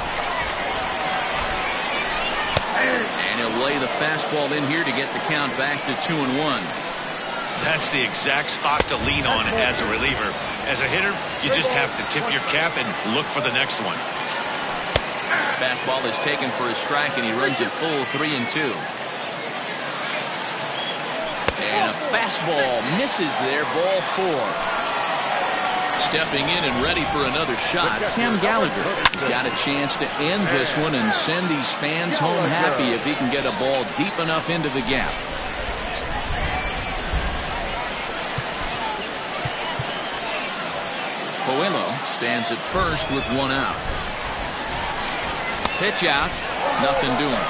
And he'll lay the fastball in here to get the count back to 2-1. That's the exact spot to lean on as a reliever. As a hitter, you just have to tip your cap and look for the next one. Fastball is taken for a strike, and he runs it full 3-2. And a fastball misses there. Ball 4. Stepping in and ready for another shot, Cam Gallagher. He's got a chance to end this one and send these fans home happy if he can get a ball deep enough into the gap. Coelho stands at first with 1 out. Pitch out. Nothing doing.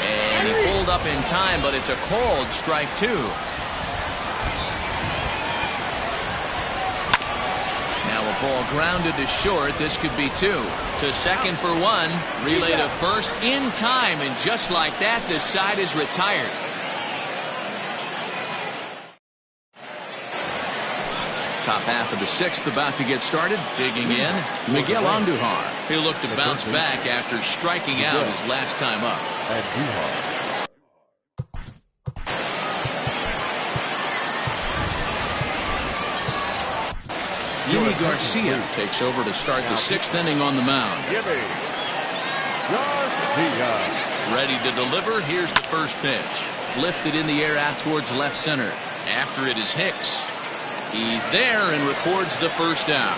And he pulled up in time, but it's a called strike 2. Now a ball grounded to short. This could be 2. To second for 1. Relay to first in time, and just like that, this side is retired. Top half of the 6th about to get started. Digging in, Miguel Andujar. He'll look to bounce back after striking out his last time up. Yimi Garcia takes over to start the 6th inning on the mound. Ready to deliver. Here's the first pitch. Lifted in the air out towards left center. After it is Hicks. He's there and records the first out.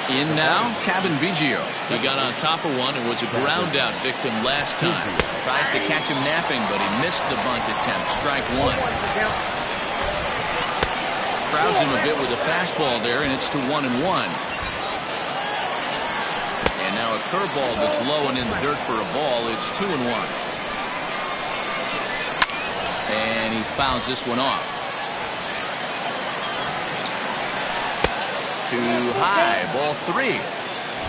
In now, Kevin Biggio. He got on top of one and was a ground out victim last time. Tries to catch him napping, but he missed the bunt attempt. Strike 1. Crowds him a bit with a fastball there, and it's to 1-1. And now a curveball that's low and in the dirt for a ball. It's 2-1. And he fouls this one off. Too high. Ball 3.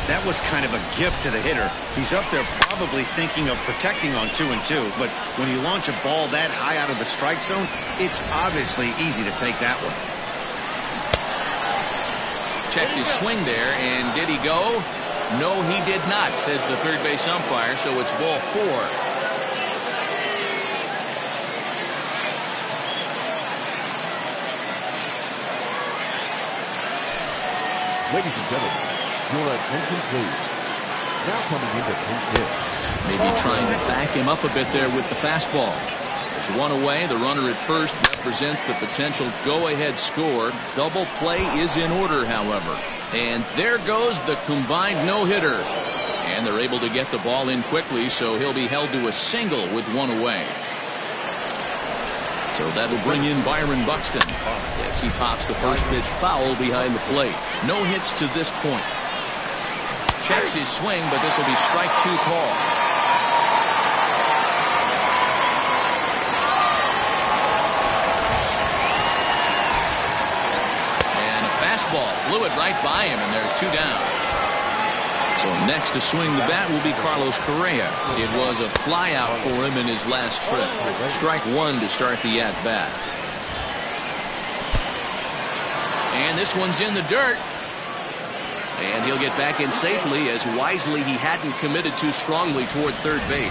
That was kind of a gift to the hitter. He's up there probably thinking of protecting on 2-2, but when you launch a ball that high out of the strike zone, it's obviously easy to take that one. Checked his swing there, and did he go? No, he did not, says the third base umpire, so it's ball 4. Ladies and gentlemen, your attention please. Now coming into pitch. Maybe trying to back him up a bit there with the fastball. There's one away. The runner at first represents the potential go-ahead score. Double play is in order, however. And there goes the combined no-hitter. And they're able to get the ball in quickly, so he'll be held to a single with one away. So that'll bring in Byron Buxton as he pops the first pitch foul behind the plate. No hits to this point. Checks his swing, but this will be strike two call. And a fastball blew it right by him, and there are two down. So next to swing the bat will be Carlos Correa. It was a flyout for him in his last trip. Strike one to start the at-bat. And this one's in the dirt. And he'll get back in safely, as wisely he hadn't committed too strongly toward third base.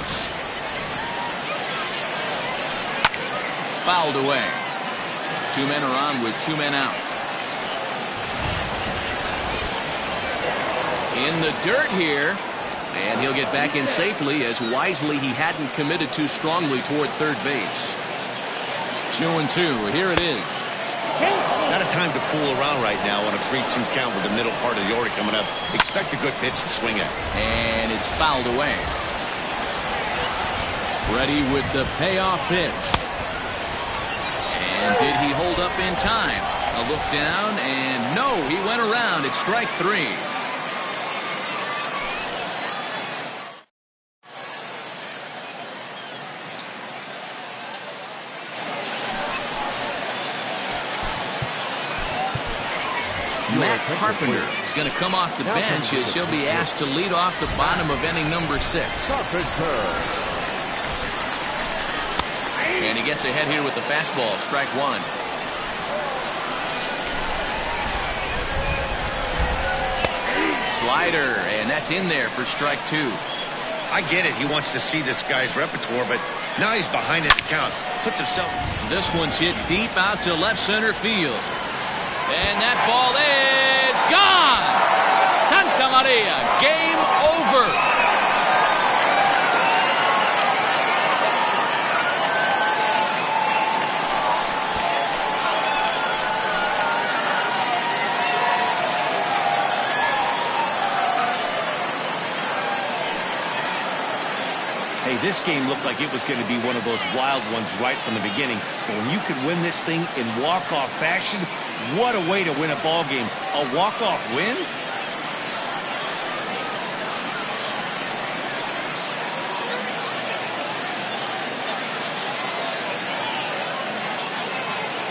Fouled away. Two men are on with two men out. In the dirt here, and he'll get back in safely, as wisely he hadn't committed too strongly toward third base. 2-2. Here it is. Not a time to fool around right now on a 3-2 count with the middle part of the order coming up. Expect a good pitch to swing at. And it's fouled away. Ready with the payoff pitch. And did he hold up in time? A look down, and no, he went around. It's strike three. Matt Carpenter is going to come off the bench as he'll be asked to lead off the bottom of inning number 6. And he gets ahead here with the fastball, strike one. Slider, and that's in there for strike two. I get it. He wants to see this guy's repertoire, but now he's behind in the count. Puts himself. This one's hit deep out to left center field. And that ball is gone. Santa Maria, game over. Hey, this game looked like it was going to be one of those wild ones right from the beginning. But when you could win this thing in walk-off fashion, what a way to win a ball game. A walk-off win?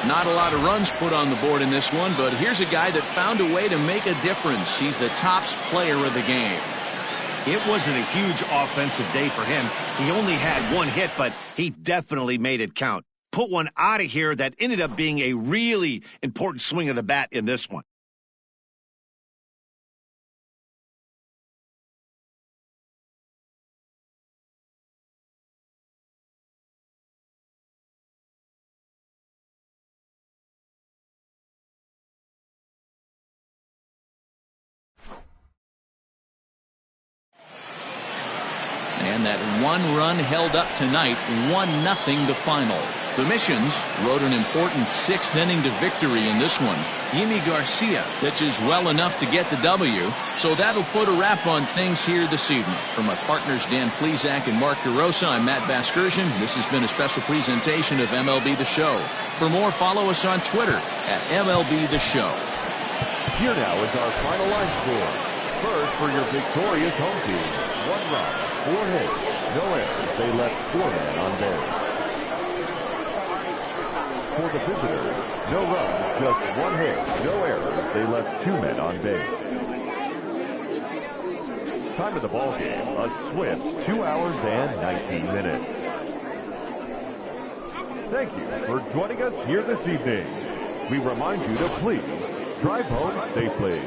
Not a lot of runs put on the board in this one, but here's a guy that found a way to make a difference. He's the tops player of the game. It wasn't a huge offensive day for him. He only had one hit, but he definitely made it count. Put one out of here that ended up being a really important swing of the bat in this one. And that one run held up tonight, 1-0 the final. The Missions rode an important 6th inning to victory in this one. Yimi Garcia pitches well enough to get the W, so that'll put a wrap on things here this evening. For my partners Dan Plesac and Mark DeRosa, I'm Matt Vasgersian. This has been a special presentation of MLB The Show. For more, follow us on Twitter at MLB The Show. Here now is our final line score. First, for your victorious home team, 1 run, 4 hits, no errors. They left 4 men on base. For the visitors, no runs, just 1 hit, no errors. They left 2 men on base. Time of the ball game, a swift 2 hours and 19 minutes. Thank you for joining us here this evening. We remind you to please drive home safely.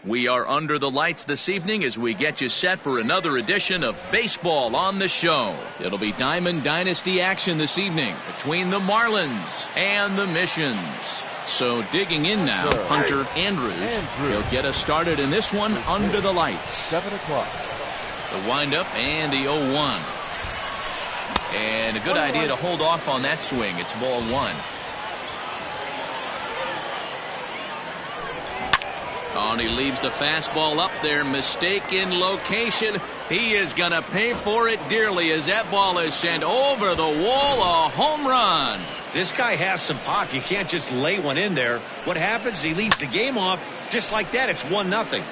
We are under the lights this evening as we get you set for another edition of Baseball on the Show. It'll be Diamond Dynasty action this evening between the Marlins and the Missions. So digging in now, Hunter Andrews. He'll get us started in this one under the lights. 7 o'clock. The windup and the 0-1. And a good idea to hold off on that swing. It's ball 1. Oh, and he leaves the fastball up there. Mistake in location. He is going to pay for it dearly as that ball is sent over the wall. A home run. This guy has some pop. You can't just lay one in there. What happens? He leads the game off just like that. It's 1-0.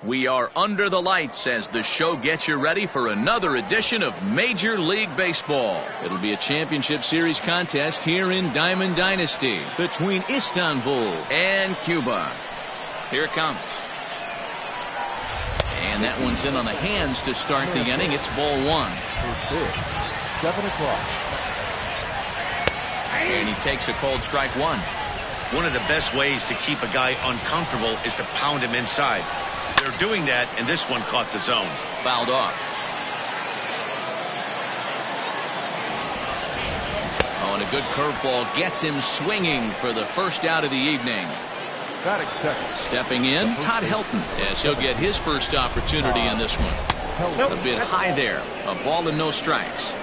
We are under the lights as the show gets you ready for another edition of Major League Baseball. It'll be a championship series contest here in Diamond Dynasty between Istanbul and Cuba. Here it comes. And that one's in on the hands to start the inning. It's ball 1. 7 o'clock. And he takes a cold strike 1. One of the best ways to keep a guy uncomfortable is to pound him inside. They're doing that, and this one caught the zone. Fouled off. Oh, and a good curveball gets him swinging for the first out of the evening. Stepping in, Todd Helton, as he'll get his first opportunity in this one. A bit high there. A ball and no strikes.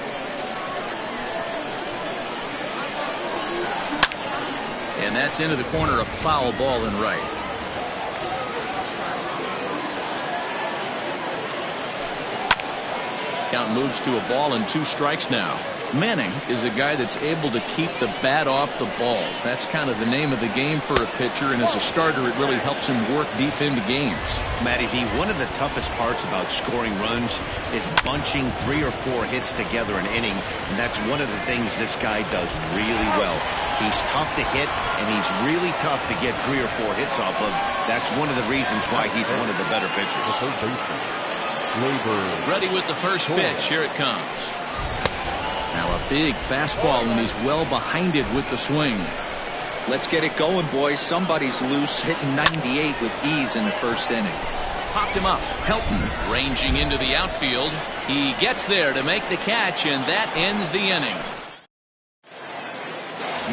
And that's into the corner, a foul ball and right. Count moves to a ball and 2 strikes now. Manning is a guy that's able to keep the bat off the ball. That's kind of the name of the game for a pitcher, and as a starter, it really helps him work deep into games. Matty D, one of the toughest parts about scoring runs is bunching 3 or 4 hits together an inning, and that's one of the things this guy does really well. He's tough to hit, and he's really tough to get 3 or 4 hits off of. That's one of the reasons why he's one of the better pitchers. Ready with the first pitch. Here it comes. Now a big fastball, and he's well behind it with the swing. Let's get it going, boys. Somebody's loose, hitting 98 with ease in the first inning. Popped him up. Helton ranging into the outfield. He gets there to make the catch, and that ends the inning.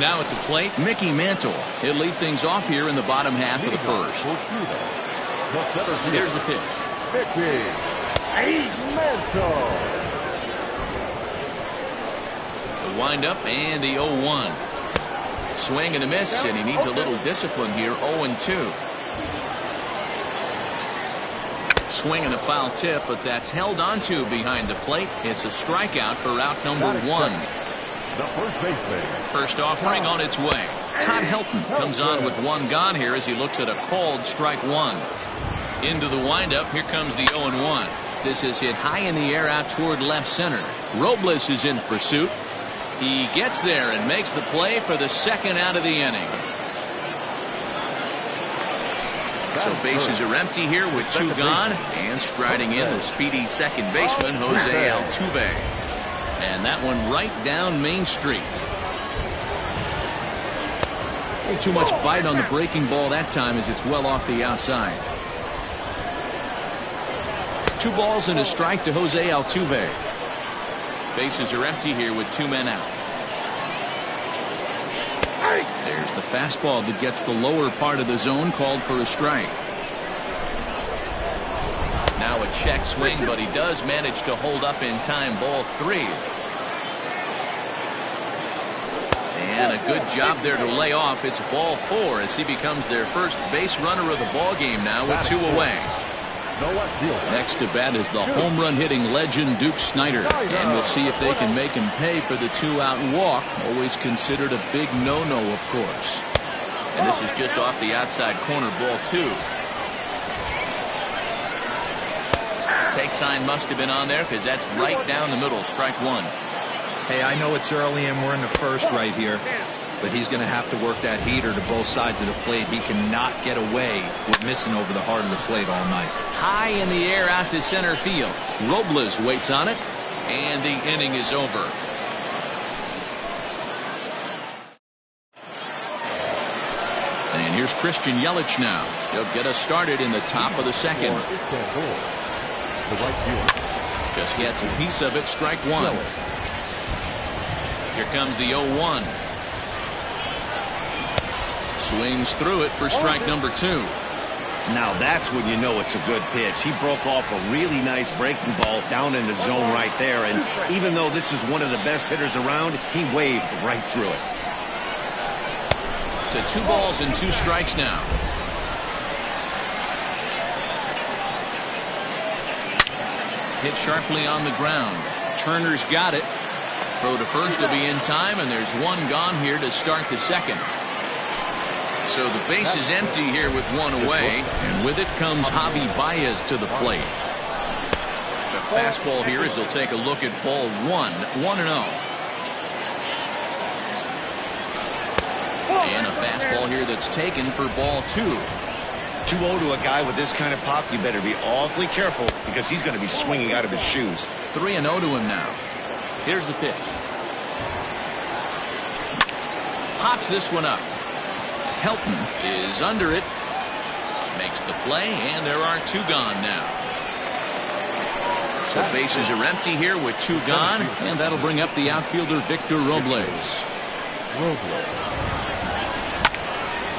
Now at the plate, Mickey Mantle. He'll lead things off here in the bottom half of the first. Here's the pitch. Mickey Mantle. The windup and the 0-1. Swing and a miss, and he needs a little discipline here. 0-2. Swing and a foul tip, but that's held onto behind the plate. It's a strikeout for out number 1. the first baseman. First offering on its way. Todd Helton comes on with one gone here as he looks at a called strike one. Into the windup. Here comes the 0-1. This is hit high in the air out toward left center. Robles is in pursuit. He gets there and makes the play for the second out of the inning. So bases are empty here with two gone, and striding in the speedy second baseman Jose Altuve. And that one right down Main Street. Too much bite on the breaking ball that time as it's well off the outside. 2 balls and a strike to Jose Altuve. Bases are empty here with 2 men out. There's the fastball that gets the lower part of the zone, called for a strike. Now a check swing, but he does manage to hold up in time. Ball 3. And a good job there to lay off. It's ball 4 as he becomes their first base runner of the ball game now with 2 away. Next to bat is the home run hitting legend Duke Snider, and we'll see if they can make him pay for the 2-out walk. Always considered a big no-no, of course. And this is just off the outside corner, ball 2. Take sign must have been on there because that's right down the middle. Strike 1. Hey, I know it's early and we're in the first right here, but he's going to have to work that heater to both sides of the plate. He cannot get away with missing over the heart of the plate all night. High in the air out to center field. Robles waits on it, and the inning is over. And here's Christian Yelich now. He'll get us started in the top of the second. Just gets a piece of it. Strike 1. Here comes the 0-1. Swings through it for strike number 2. Now that's when you know it's a good pitch. He broke off a really nice breaking ball down in the zone right there, and even though this is one of the best hitters around, he waved right through it. To 2 balls and 2 strikes now. Hit sharply on the ground. Turner's got it. Throw to first will be in time, and there's 1 gone here to start the second. So the base is empty here with 1 away, and with it comes Javi Baez to the plate. The fastball here as they'll take a look at ball 1, 1-0. And a fastball here that's taken for ball 2. 2-0 to a guy with this kind of pop, you better be awfully careful because he's going to be swinging out of his shoes. 3-0 to him now. Here's the pitch. Pops this one up. Helton is under it. Makes the play, and there are 2 gone now. So bases are empty here with 2 gone, and that'll bring up the outfielder Victor Robles.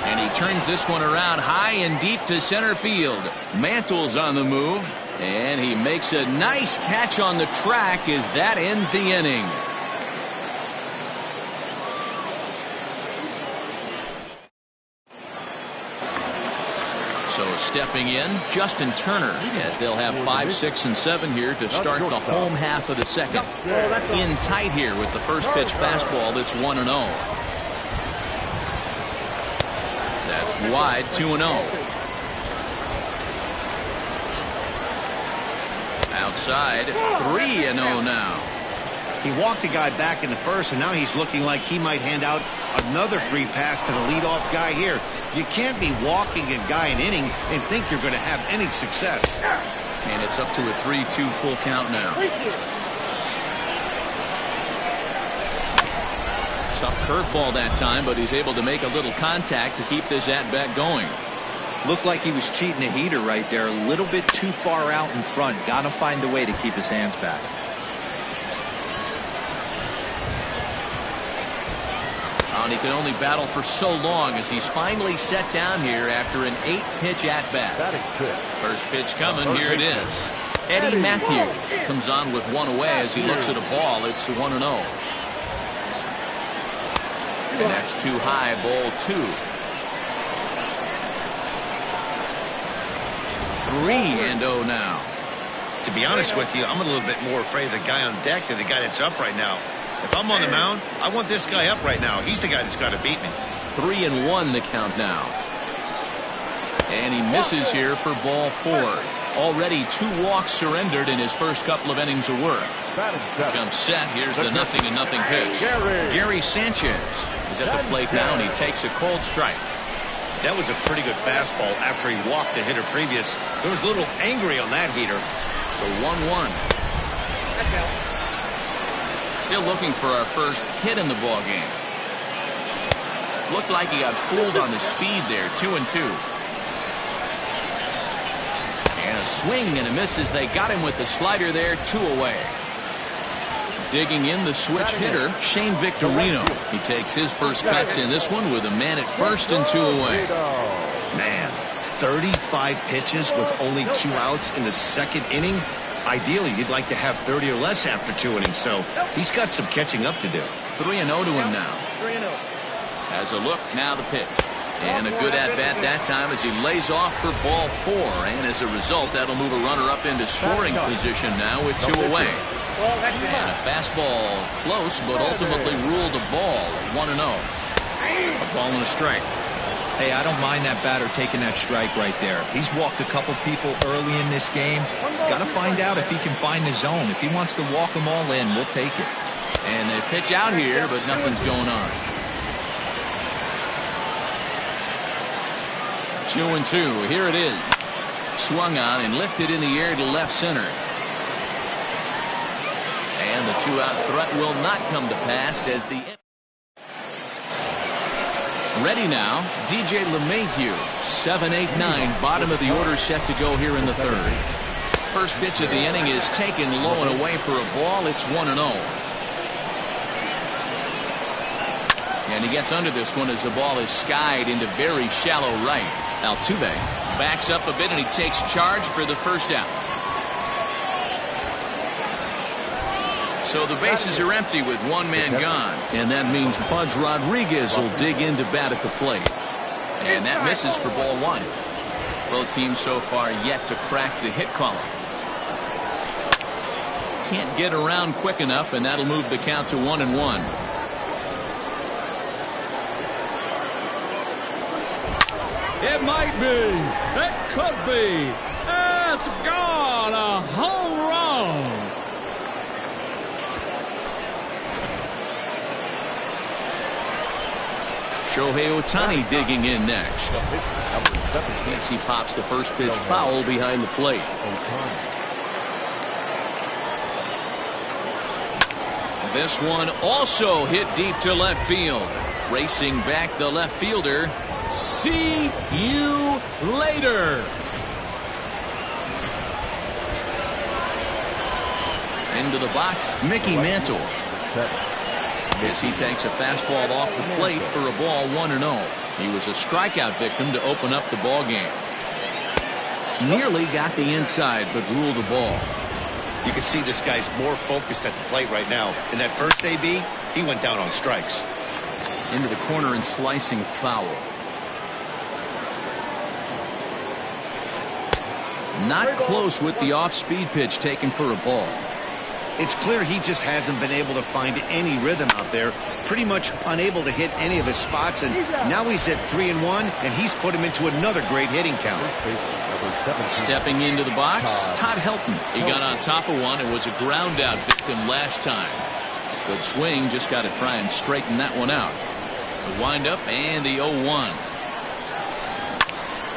And he turns this one around high and deep to center field. Mantle's on the move, and he makes a nice catch on the track as that ends the inning. So stepping in, Justin Turner, as they'll have 5, 6, and 7 here to start the home half of the second. In tight here with the first pitch fastball that's 1-0. That's wide, 2-0. Outside, 3-0 now. He walked the guy back in the first, and now he's looking like he might hand out another free pass to the leadoff guy here. You can't be walking a guy an inning and think you're going to have any success. And it's up to a 3-2 full count now. Tough curveball that time, but he's able to make a little contact to keep this at-bat going. Looked like he was cheating a heater right there. A little bit too far out in front. Got to find a way to keep his hands back. And he can only battle for so long as he's finally set down here after an 8-pitch at-bat. First pitch coming, here it is. Eddie Matthews comes on with 1 away as he looks at a ball. It's 1-0. And that's too high, ball 2. 3-0 now. To be honest with you, I'm a little bit more afraid of the guy on deck than the guy that's up right now. If I'm on the mound, I want this guy up right now. He's the guy that's got to beat me. 3-1 the count now. And he misses here for ball 4. Already 2 walks surrendered in his first couple of innings of work. Comes set. Here's the 0-0 pitch. Gary Sanchez is at the plate now, and he takes a cold strike. That was a pretty good fastball after he walked the hitter previous. He was a little angry on that heater. So 1-1. Still looking for our first hit in the ball game. Looked like he got fooled on the speed there. 2-2. And a swing and a miss as they got him with the slider there. 2 away. Digging in the switch hitter, Shane Victorino. He takes his first cuts in this one with a man at first and 2 away. Man, 35 pitches with only 2 outs in the second inning. Ideally, you'd like to have 30 or less after 2 innings, so he's got some catching up to do. 3-0 to him now. 3-0. As a look, now the pitch. And a good at-bat that time as he lays off for ball 4. And as a result, that'll move a runner up into scoring position now with 2 away. And a fastball close, but ultimately ruled a ball. 1-0. A ball and a strike. Hey, I don't mind that batter taking that strike right there. He's walked a couple people early in this game. Got to find out if he can find the zone. If he wants to walk them all in, we'll take it. And they pitch out here, but nothing's going on. 2-2. Here it is. Swung on and lifted in the air to left center. And the 2-out threat will not come to pass as the... Ready now, DJ LeMahieu. 7-8-9, bottom of the order set to go here in the third. First pitch of the inning is taken low and away for a ball. It's 1-0. And he gets under this one as the ball is skied into very shallow right. Altuve backs up a bit and he takes charge for the first out. So the bases are empty with 1 man gone. And that means Pudge Rodriguez will dig in to bat at the plate. And that misses for ball 1. Both teams so far yet to crack the hit column. Can't get around quick enough, and that'll move the count to 1-1. It might be. It could be. It's gone. A home run. Shohei Ohtani digging in next. As he pops the first pitch foul behind the plate. This one also hit deep to left field. Racing back the left fielder. See you later. Into the box, Mickey Mantle. As he takes a fastball off the plate for a ball. 1-0. He was a strikeout victim to open up the ball game. Nearly got the inside, but ruled the ball. You can see this guy's more focused at the plate right now. In that first AB, he went down on strikes. Into the corner and slicing foul. Not close with the off-speed pitch taken for a ball. It's clear he just hasn't been able to find any rhythm out there. Pretty much unable to hit any of his spots, and now he's at 3-1, and he's put him into another great hitting count. Stepping into the box, Todd Helton. He got on top of one and was a ground out victim last time. Good swing, just got to try and straighten that one out. The windup and the 0-1.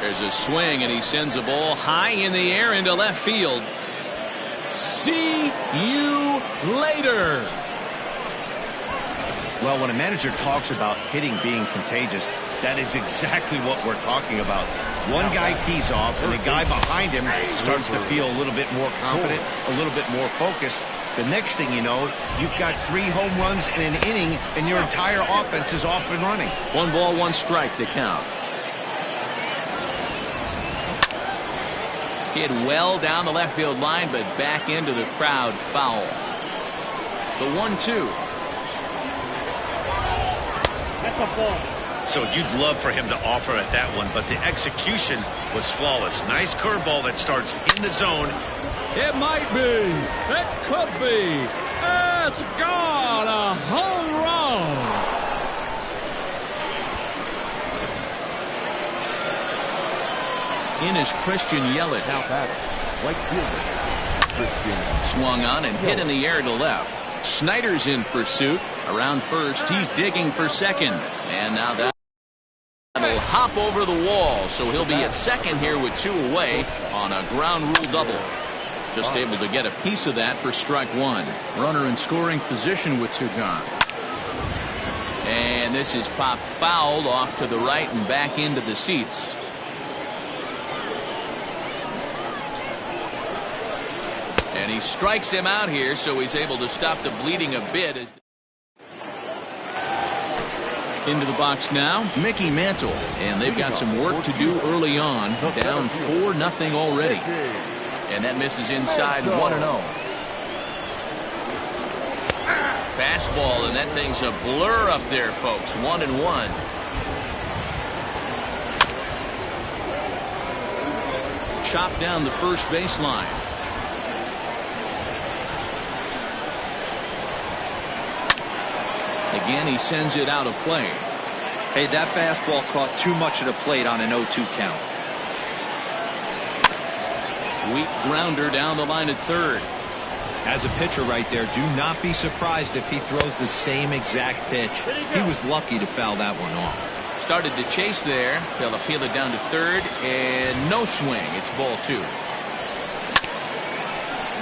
There's a swing, and he sends a ball high in the air into left field. See you later. Well, when a manager talks about hitting being contagious, that is exactly what we're talking about. One guy tees off, and the guy behind him starts to feel a little bit more confident, a little bit more focused. The next thing you know, you've got 3 home runs in an inning, and your entire offense is off and running. 1 ball, 1 strike to count. Hit well down the left field line, but back into the crowd foul. The 1-2. That's a ball. So you'd love for him to offer at that one, but the execution was flawless. Nice curveball that starts in the zone. It might be. It could be. It's gone. A home run. In is Christian Yelich. Now batter, right fielder, Christian. Swung on and hit in the air to left. Snyder's in pursuit. Around first, he's digging for second. And now that will hop over the wall, so he'll be at second here with 2 away on a ground rule double. Just able to get a piece of that for strike 1. Runner in scoring position with 2 gone. And this is popped fouled off to the right and back into the seats. And he strikes him out here, so he's able to stop the bleeding a bit. Into the box now, Mickey Mantle. And they've got some work to do early on. Down 4-0 already. And that misses inside 1-0. Fastball, and that thing's a blur up there, folks. 1-1. Chopped down the first baseline. Again, he sends it out of play. Hey, that fastball caught too much of the plate on an 0-2 count. Weak grounder down the line at third. As a pitcher right there, do not be surprised if he throws the same exact pitch. He was lucky to foul that one off. Started to chase there. They'll appeal it down to third, and no swing. It's ball 2.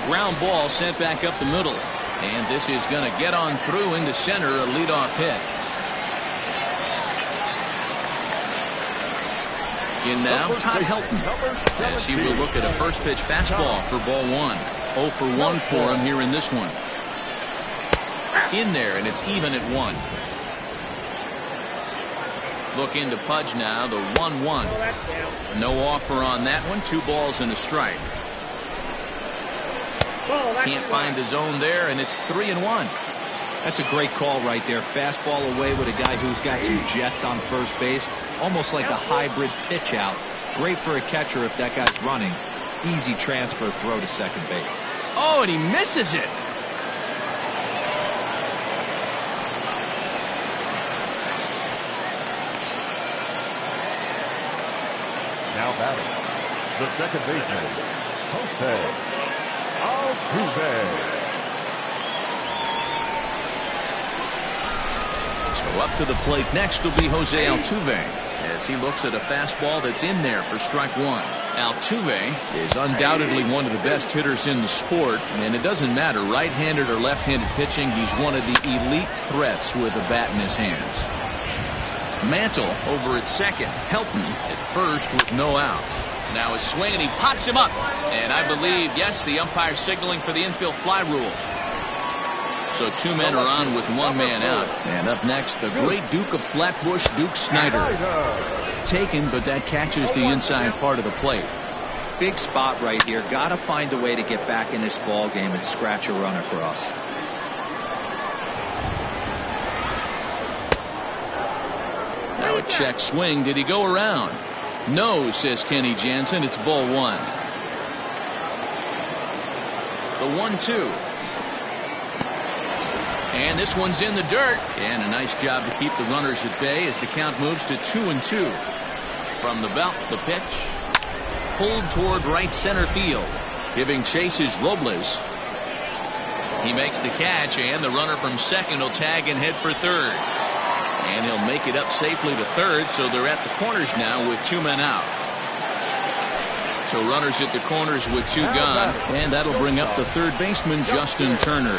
Ground ball sent back up the middle. And this is going to get on through into center, a leadoff hit. In now, Todd Helton, as he will look at a first pitch fastball for ball 1. 0 for 1 for him here in this one. In there, and it's even at 1. Look into Pudge now, the 1-1. No offer on that one. 2 balls and a strike. Can't find the zone there, and it's 3-1. That's a great call right there. Fastball away with a guy who's got some jets on first base. Almost like a hybrid pitch out. Great for a catcher if that guy's running. Easy transfer throw to second base. Oh, and he misses it. Now batting, the second baseman, Jose Altuve. So up to the plate next will be Jose Altuve as he looks at a fastball that's in there for strike 1. Altuve is undoubtedly one of the best hitters in the sport, and it doesn't matter right-handed or left-handed pitching. He's one of the elite threats with a bat in his hands. Mantle over at second. Helton at first with no outs. Now a swing, and he pops him up. And I believe, yes, the umpire signaling for the infield fly rule. So 2 men are on with 1 man out. And up next, the great Duke of Flatbush, Duke Snyder. Taken, but that catches the inside part of the plate. Big spot right here. Got to find a way to get back in this ball game and scratch a run across. Now a check swing. Did he go around? No, says Kenny Jansen. It's ball 1. The 1-2. And this one's in the dirt. And a nice job to keep the runners at bay as the count moves to 2-2. From the belt, the pitch. Pulled toward right center field. Giving chase is Robles. He makes the catch, and the runner from second will tag and head for third. And he'll make it up safely to third, so they're at the corners now with 2 men out. So runners at the corners with 2 gone, and that'll bring up the third baseman, Justin Turner.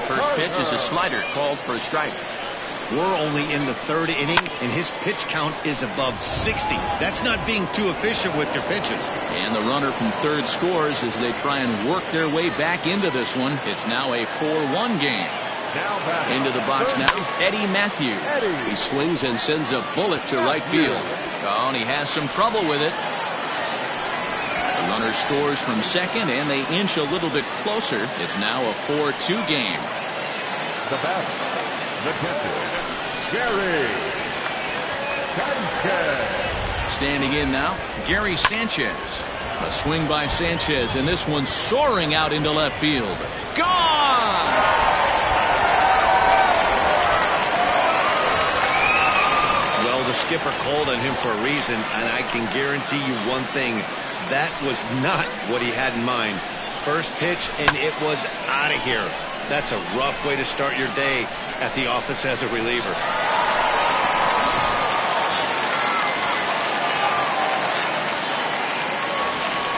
First pitch is a slider called for a strike. We're only in the 3rd inning, and his pitch count is above 60. That's not being too efficient with your pitches. And the runner from third scores as they try and work their way back into this one. It's now a 4-1 game. Into the box now, Eddie Matthews. He swings and sends a bullet to right field. Oh, and he has some trouble with it. The runner scores from second, and they inch a little bit closer. It's now a 4-2 game. The batter, the catcher, Gary Sanchez. Standing in now, Gary Sanchez. A swing by Sanchez, and this one's soaring out into left field. Gone! skipper called on him for a reason, and I can guarantee you one thing. That was not what he had in mind. First pitch, and it was out of here. That's a rough way to start your day at the office as a reliever.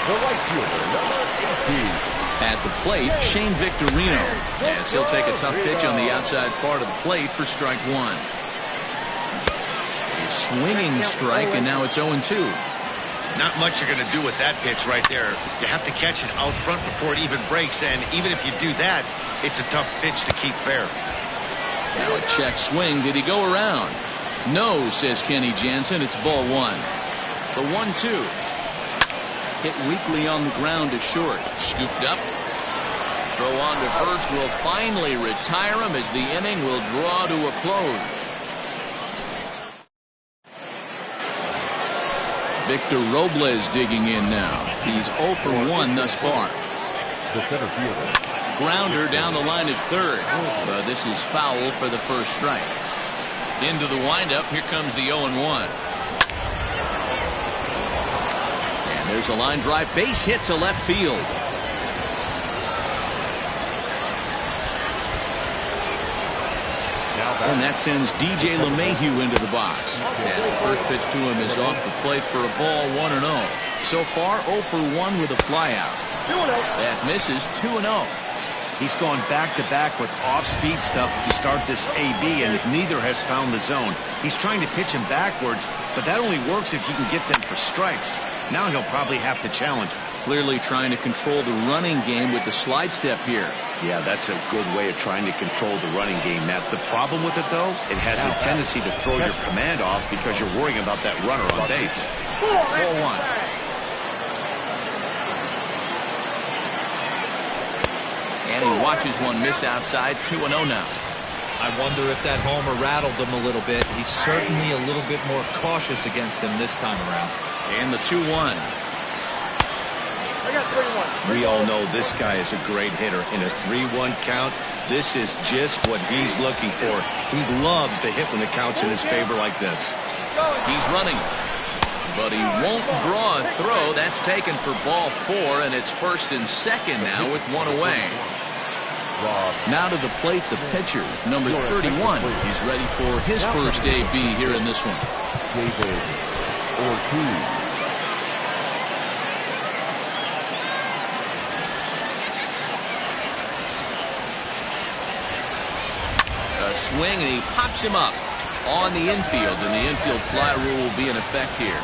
The right fielder, number 18. At the plate, Shane Victorino, as he'll take a tough pitch on the outside part of the plate for strike one. A swinging strike, and now it's 0-2. Not much you're going to do with that pitch right there. You have to catch it out front before it even breaks, and even if you do that, it's a tough pitch to keep fair. Now a check swing. Did he go around? No, says Kenny Jansen. It's ball one. The 1-2. Hit weakly on the ground to short. Scooped up. Throw on to first will finally retire him as the inning will draw to a close. Victor Robles digging in now. He's 0 for 1 thus far. The center fielder. Grounder down the line at third. But this is foul for the first strike. Into the windup. Here comes the 0-1. There's a line drive, base hit to left field. And that sends DJ LeMahieu into the box. As the first pitch to him is off the plate for a ball, 1-0. So far, 0 for 1 with a flyout. That misses, 2-0. He's gone back-to-back with off-speed stuff to start this AB, and neither has found the zone. He's trying to pitch him backwards, but that only works if you can get them for strikes. Now he'll probably have to challenge. Clearly trying to control the running game with the slide step here. Yeah, that's a good way of trying to control the running game, Matt. The problem with it, though, it has a tendency to throw your command off because you're worrying about that runner on base. 4-1. And he watches one miss outside. 2-0 now. I wonder if that homer rattled him a little bit. He's certainly a little bit more cautious against him this time around. And the 2-1. We all know this guy is a great hitter. In a 3-1 count, this is just what he's looking for. He loves to hit when the count's in his favor like this. He's running, but he won't draw a throw. That's taken for ball 4, and it's first and second now with one away. Now to the plate, the pitcher, number 31. He's ready for his first AB here in this one. David Ortiz. A swing, and he pops him up on the infield, and the infield fly rule will be in effect here.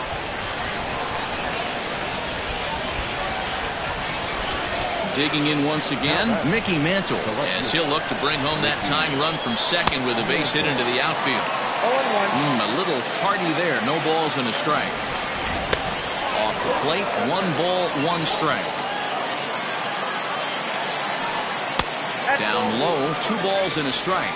Digging in once again, Mickey Mantle, as he'll look to bring home that tying run from second with a base hit into the outfield. A little tardy there. No balls and a strike. Off the plate, 1 ball, 1 strike. Down low, 2 balls and a strike.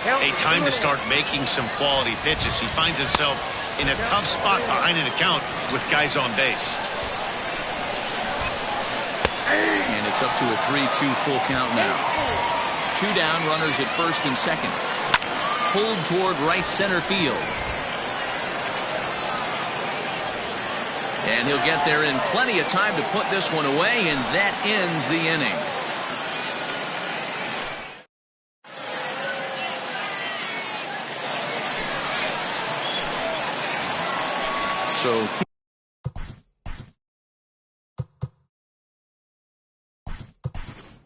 A time to start making some quality pitches. He finds himself in a tough spot behind an account with guys on base. And it's up to a 3-2 full count now. 2 down, runners at first and second. Pulled toward right center field. And he'll get there in plenty of time to put this one away, and that ends the inning. So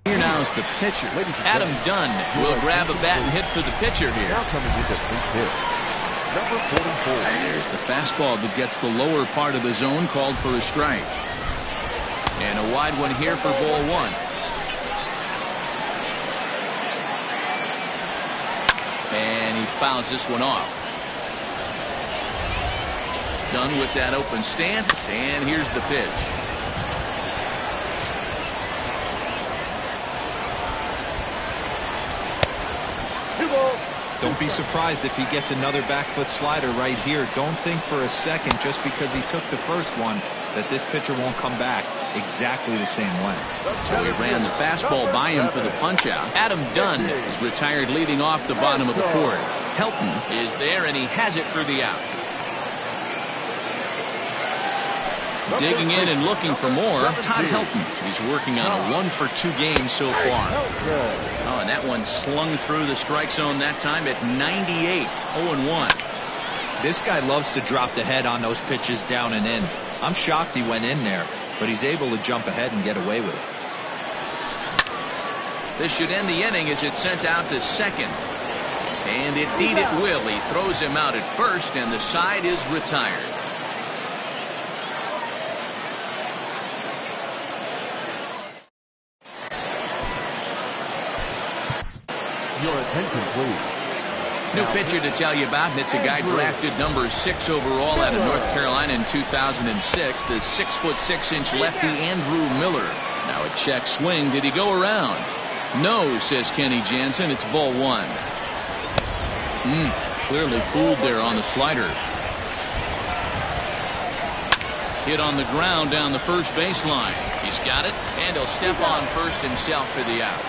here now is the pitcher. Adam Dunn will grab a bat and hit for the pitcher here. Now coming with the pitch, number 44. And there's the fastball that gets the lower part of the zone, called for a strike. And a wide one here for ball 1. And he fouls this one off. Done with that open stance, and here's the pitch. Don't be surprised if he gets another back foot slider right here. Don't think for a second, just because he took the first one, that this pitcher won't come back exactly the same way. So he ran the fastball by him for the punch out. Adam Dunn is retired leading off the bottom of the 4th. Helton is there, and he has it for the out. Digging in and looking for more, Todd Helton. He's working on a 1-for-2 game so far. Oh, and that one slung through the strike zone that time at 98, 0-1. This guy loves to drop the head on those pitches down and in. I'm shocked he went in there, but he's able to jump ahead and get away with it. This should end the inning as it's sent out to second. And indeed it will. He throws him out at first, and the side is retired. Your attention, please. New pitcher to tell you about, and it's a guy drafted number 6 overall out of North Carolina in 2006, the 6'6" lefty Andrew Miller. Now a check swing. Did he go around? No, says Kenny Jansen. It's ball 1. Clearly fooled there on the slider. Hit on the ground down the first baseline. He's got it, and he'll step on first himself for the out.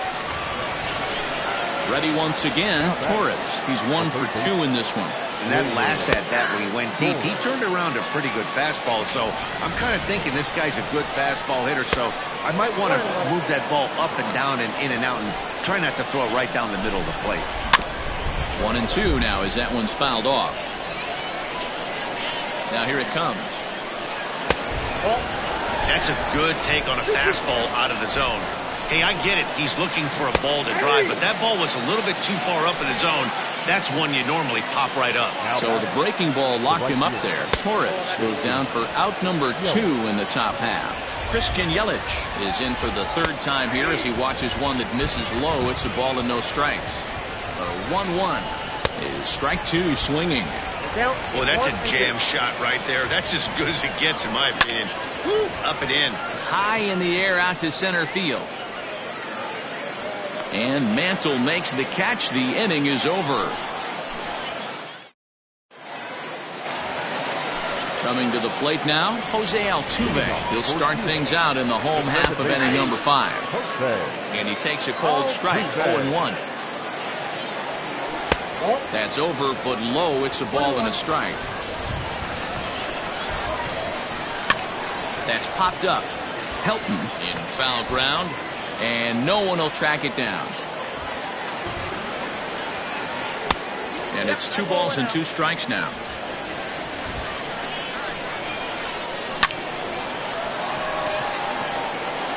Ready once again, Torres. He's 1 for 2 in this one. And that last at bat when he went deep, he turned around a pretty good fastball. So I'm kind of thinking this guy's a good fastball hitter. So I might want to move that ball up and down and in and out and try not to throw it right down the middle of the plate. 1-2 now as that one's fouled off. Now here it comes. That's a good take on a fastball out of the zone. Hey, I get it. He's looking for a ball to drive, but that ball was a little bit too far up in the zone. That's one you normally pop right up. So the breaking ball locked him up there. Torres goes down for out number 2 in the top half. Christian Yelich is in for the 3rd time here as he watches one that misses low. It's a ball and no strikes. 1-1 is strike 2 swinging. Well, that's a jam shot right there. That's as good as it gets, in my opinion. Woo, up and in. High in the air out to center field. And Mantle makes the catch. The inning is over. Coming to the plate now, Jose Altuve. He'll start things out in the home half of inning number 5. And he takes a cold strike, 0-1. That's over, but low. It's a ball and a strike. That's popped up. Helton in foul ground, and no one will track it down. And it's 2 balls and 2 strikes now.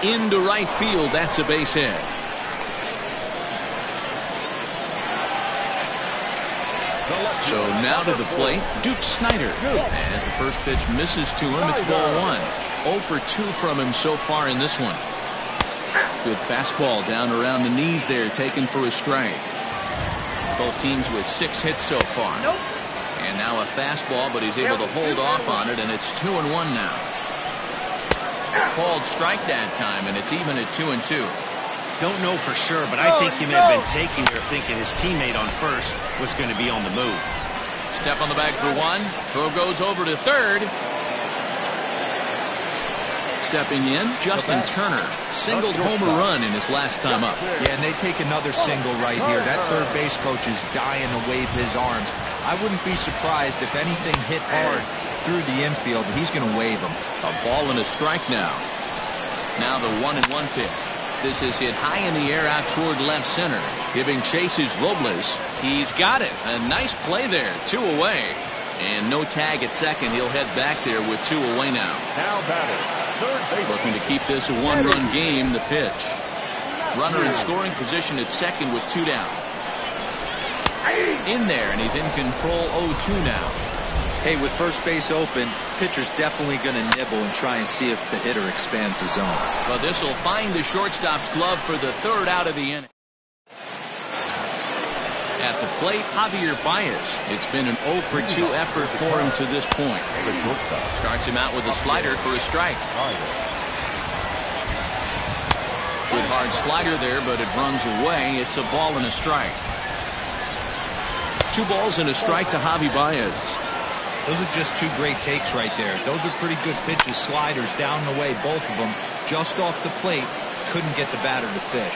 Into right field. That's a base hit. So now to the plate, Duke Snider. As the first pitch misses to him, it's ball 1. 0 for 2 from him so far in this one. Good fastball down around the knees there, taken for a strike. Both teams with 6 hits so far. And now a fastball, but he's able to hold off on it, and it's 2-1 now. Called strike that time, and it's even at 2-2. Don't know for sure, but I think he may have been taking there thinking his teammate on first was going to be on the move. Step on the bag for 1. Throw goes over to 3rd. Stepping in, Justin Turner. Singled home run in his last time up. Yeah, and they take another single right here. That third base coach is dying to wave his arms. I wouldn't be surprised if anything hit hard through the infield. He's going to wave them. A ball and a strike now. Now the 1-1 pitch. This is hit high in the air out toward left center. Giving chase is Robles. He's got it. A nice play there. 2 away. And no tag at second. He'll head back there with 2 away now. Now batting. Looking to keep this a 1-run game. The pitch. Runner in scoring position at second with 2 down. In there, and he's in control 0-2 now. Hey, with first base open, pitcher's definitely going to nibble and try and see if the hitter expands his zone. But this will find the shortstop's glove for the 3rd out of the inning. At the plate, Javier Baez. It's been an 0 for 2 effort for him to this point. Starts him out with a slider for a strike. Good hard slider there, but it runs away. It's a ball and a strike. 2 balls and a strike to Javi Baez. Those are just 2 great takes right there. Those are pretty good pitches. Sliders down the way, both of them. Just off the plate. Couldn't get the batter to fish.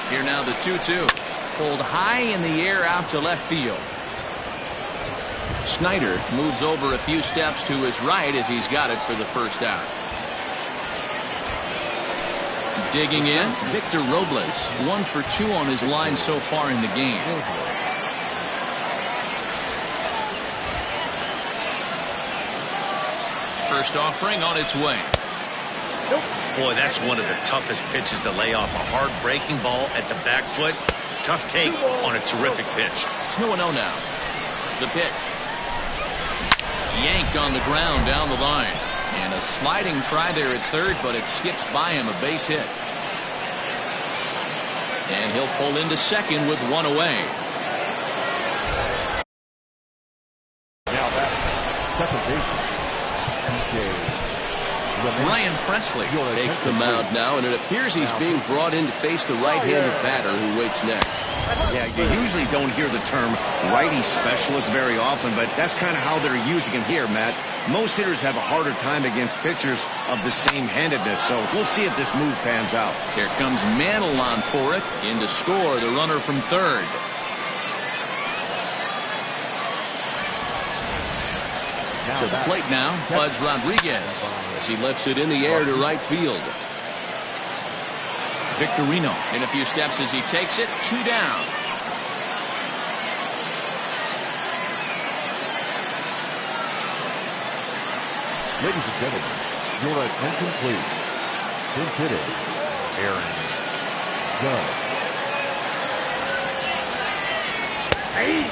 Here now the 2-2. Pulled high in the air out to left field. Snyder moves over a few steps to his right as he's got it for the first out. Digging in, Victor Robles, 1 for 2 on his line so far in the game. First offering on its way. Boy, that's one of the toughest pitches to lay off. A hard breaking ball at the back foot. Tough take on a terrific pitch. 2-0 now. The pitch. Yanked on the ground down the line. And a sliding try there at third, but it skips by him, a base hit. And he'll pull into second with 1 away. Now that's second baseman. Ryan Presley takes the mound now, and it appears he's being brought in to face the right-handed batter who waits next. Yeah, you usually don't hear the term righty specialist very often, but that's kind of how they're using him here, Matt. Most hitters have a harder time against pitchers of the same handedness, so we'll see if this move pans out. Here comes Mantle on for it. In to score, the runner from third. To the plate now, Pudge Rodriguez, as he lifts it in the air to right field. Victorino in a few steps as he takes it, 2 down. Ladies and gentlemen, your attention please. Pinch hitting, Aaron Judge.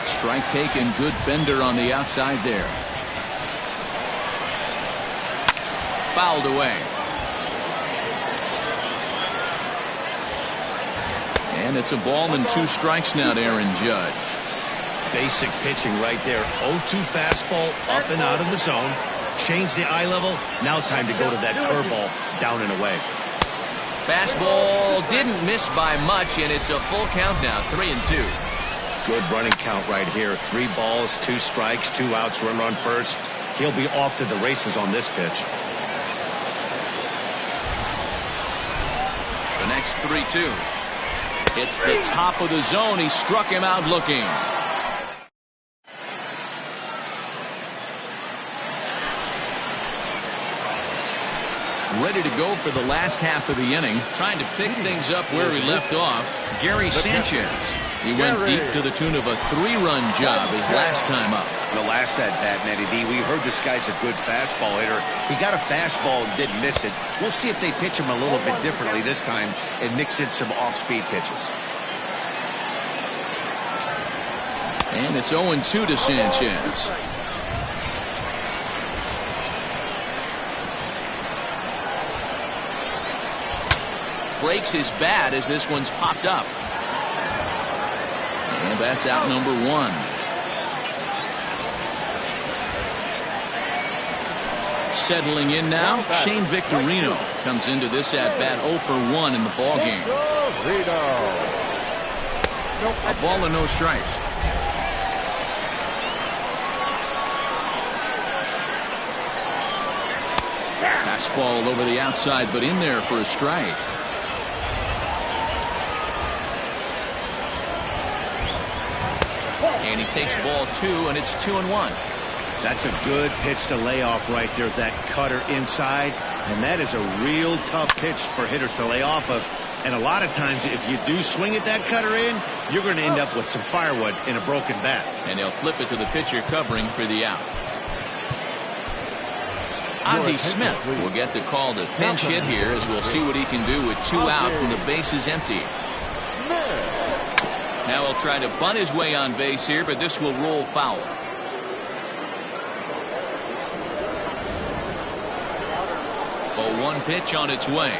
Strike taken, good bender on the outside there. Fouled away. And it's a ball and 2 strikes now to Aaron Judge. Basic pitching right there. 0-2 fastball up and out of the zone. Change the eye level. Now time to go to that curveball down and away. Fastball didn't miss by much, and it's a full count now, 3-2. Good running count right here. 3 balls, 2 strikes, 2 outs, run first. He'll be off to the races on this pitch. The next 3-2. It's the top of the zone. He struck him out looking. Ready to go for the last half of the inning. Trying to pick things up where he left off. Gary Sanchez. He went deep to the tune of a 3-run job his last time up. The last at bat, Nettie D, we heard this guy's a good fastball hitter. He got a fastball and didn't miss it. We'll see if they pitch him a little bit differently this time and mix in some off-speed pitches. And it's 0-2 to Sanchez. Breaks his bat as this one's popped up. And that's out number 1. Settling in now, Shane Victorino comes into this at-bat 0 for 1 in the ballgame. A ball and no strikes. Fastball over the outside, but in there for a strike. And he takes ball 2, and it's 2-1. That's a good pitch to lay off right there, that cutter inside. And that is a real tough pitch for hitters to lay off of. And a lot of times, if you do swing at that cutter in, you're going to end up with some firewood in a broken bat. And he'll flip it to the pitcher covering for the out. Ozzie Smith will get the call to pinch hit here, as we'll see what he can do with 2 out and the base is empty. Now he'll try to bunt his way on base here, but this will roll foul. A 1 pitch on its way.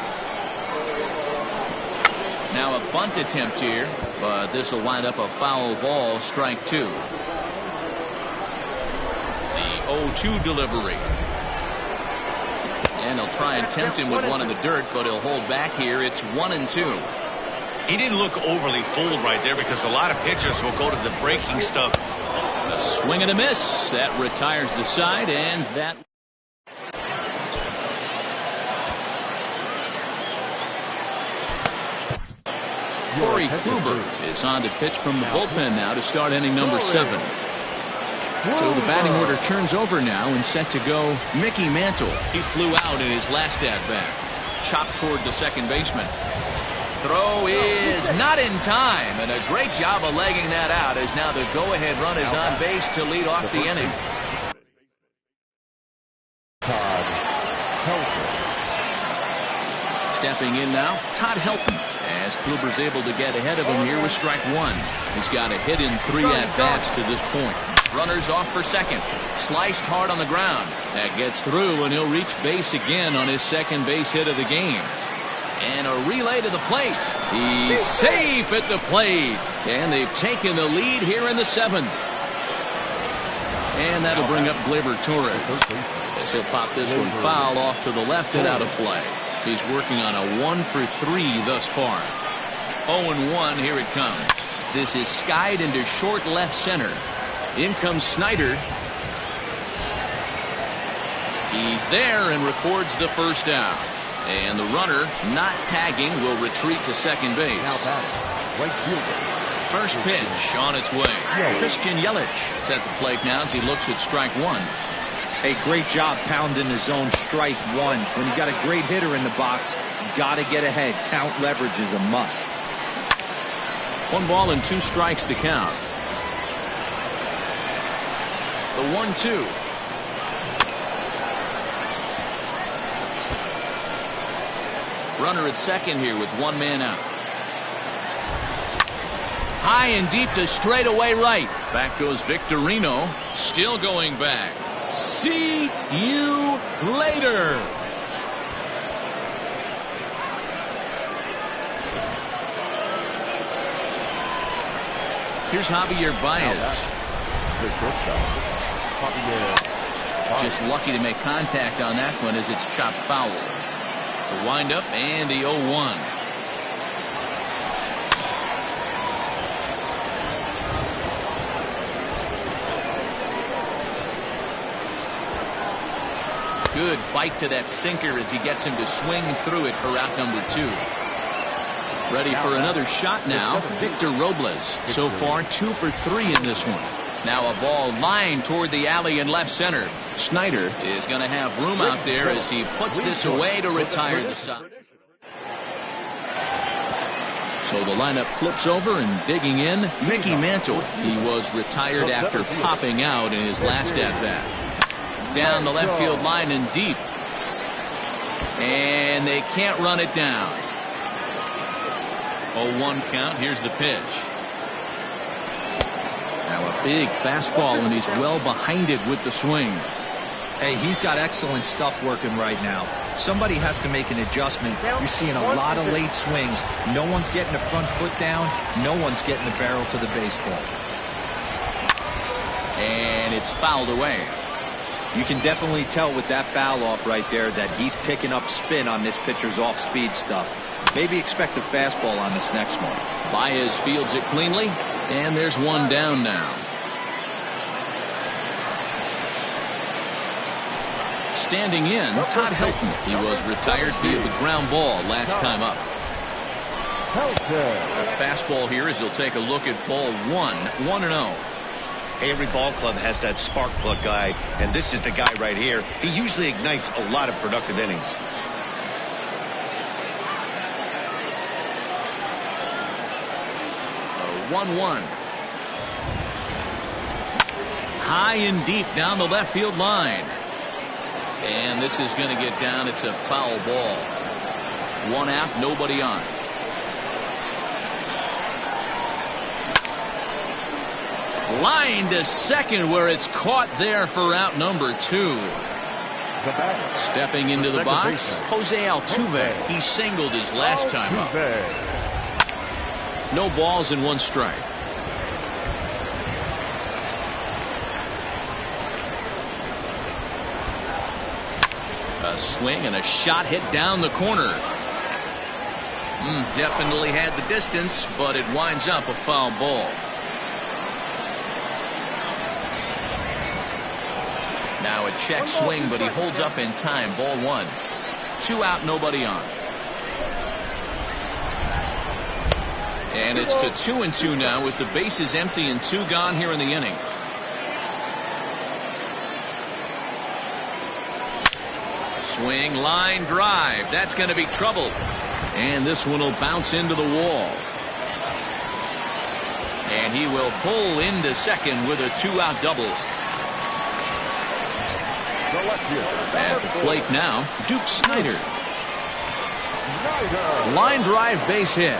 Now a bunt attempt here, but this will wind up a foul ball, strike 2. The 0-2 delivery. And he'll try and tempt him with one in the dirt, but he'll hold back here. It's 1-2. He didn't look overly fooled right there, because a lot of pitchers will go to the breaking stuff. A swing and a miss. That retires the side, and that. Corey Kluber is on to pitch from the bullpen now to start inning number 7. So the batting order turns over now and set to go Mickey Mantle. He flew out in his last at-bat. Chopped toward the second baseman. Throw is not in time, and a great job of legging that out as now the go-ahead run is on base to lead off the inning. Todd Helton. Stepping in now, Todd Helton, as Kluber's able to get ahead of him here with strike one. He's got a hit in 3 at-bats to this point. Runners off for second. Sliced hard on the ground. That gets through, and he'll reach base again on his second base hit of the game. And a relay to the plate. He's safe at the plate. And they've taken the lead here in the 7th. And that'll bring up Gleyber Torres. As he'll pop this one foul off to the left and out of play. He's working on a 1 for 3 thus far. 0-1, here it comes. This is skied into short left center. In comes Snyder. He's there and records the first out. And the runner, not tagging, will retreat to second base. Now batting, right fielder. First pitch on its way. Christian Yelich is at the plate now as he looks at strike one. Hey, great job pounding the zone strike one. When you got a great hitter in the box, got to get ahead. Count leverage is a must. 1 ball and 2 strikes to count. The 1-2. Runner at second here with 1 man out. High and deep to straightaway right. Back goes Victorino. Still going back. See you later. Here's Javier Baez. Just lucky to make contact on that one as it's chopped foul. The windup and the 0-1. Good bite to that sinker as he gets him to swing through it for out number 2. Ready for another shot now, Victor Robles. So far 2 for 3 in this one. Now a ball lined toward the alley in left center. Snyder is going to have room out there as he puts this away to retire the side. So the lineup flips over and digging in, Mickey Mantle. He was retired after popping out in his last at-bat. Down the left field line and deep. And they can't run it down. 0-1 count. Here's the pitch. Now a big fastball, and he's well behind it with the swing. Hey, he's got excellent stuff working right now. Somebody has to make an adjustment. You're seeing a lot of late swings. No one's getting the front foot down. No one's getting the barrel to the baseball. And it's fouled away. You can definitely tell with that foul off right there that he's picking up spin on this pitcher's off-speed stuff. Maybe expect a fastball on this next one. Baez fields it cleanly, and there's 1 down now. Standing in, Todd Helton. He was retired via the ground ball last time up. A fastball here as he'll take a look at ball 1, 1-0. Every ball club has that spark plug guy, and this is the guy right here. He usually ignites a lot of productive innings. 1-1. High and deep down the left field line. And this is going to get down. It's a foul ball. 1 out, nobody on. Line to second where it's caught there for out number 2. Stepping into the box, Jose Altuve. He singled his last time up. No balls and 1 strike. A swing and a shot hit down the corner. Definitely had the distance, but it winds up a foul ball. Now a check swing, but he holds up in time. Ball 1. 2 out, nobody on. And it's to 2-2 now with the bases empty and 2 gone here in the inning. swing, line drive. That's going to be trouble. And this one will bounce into the wall. And he will pull into second with a 2-out double. At the plate now, Duke Snyder. Line drive, base hit.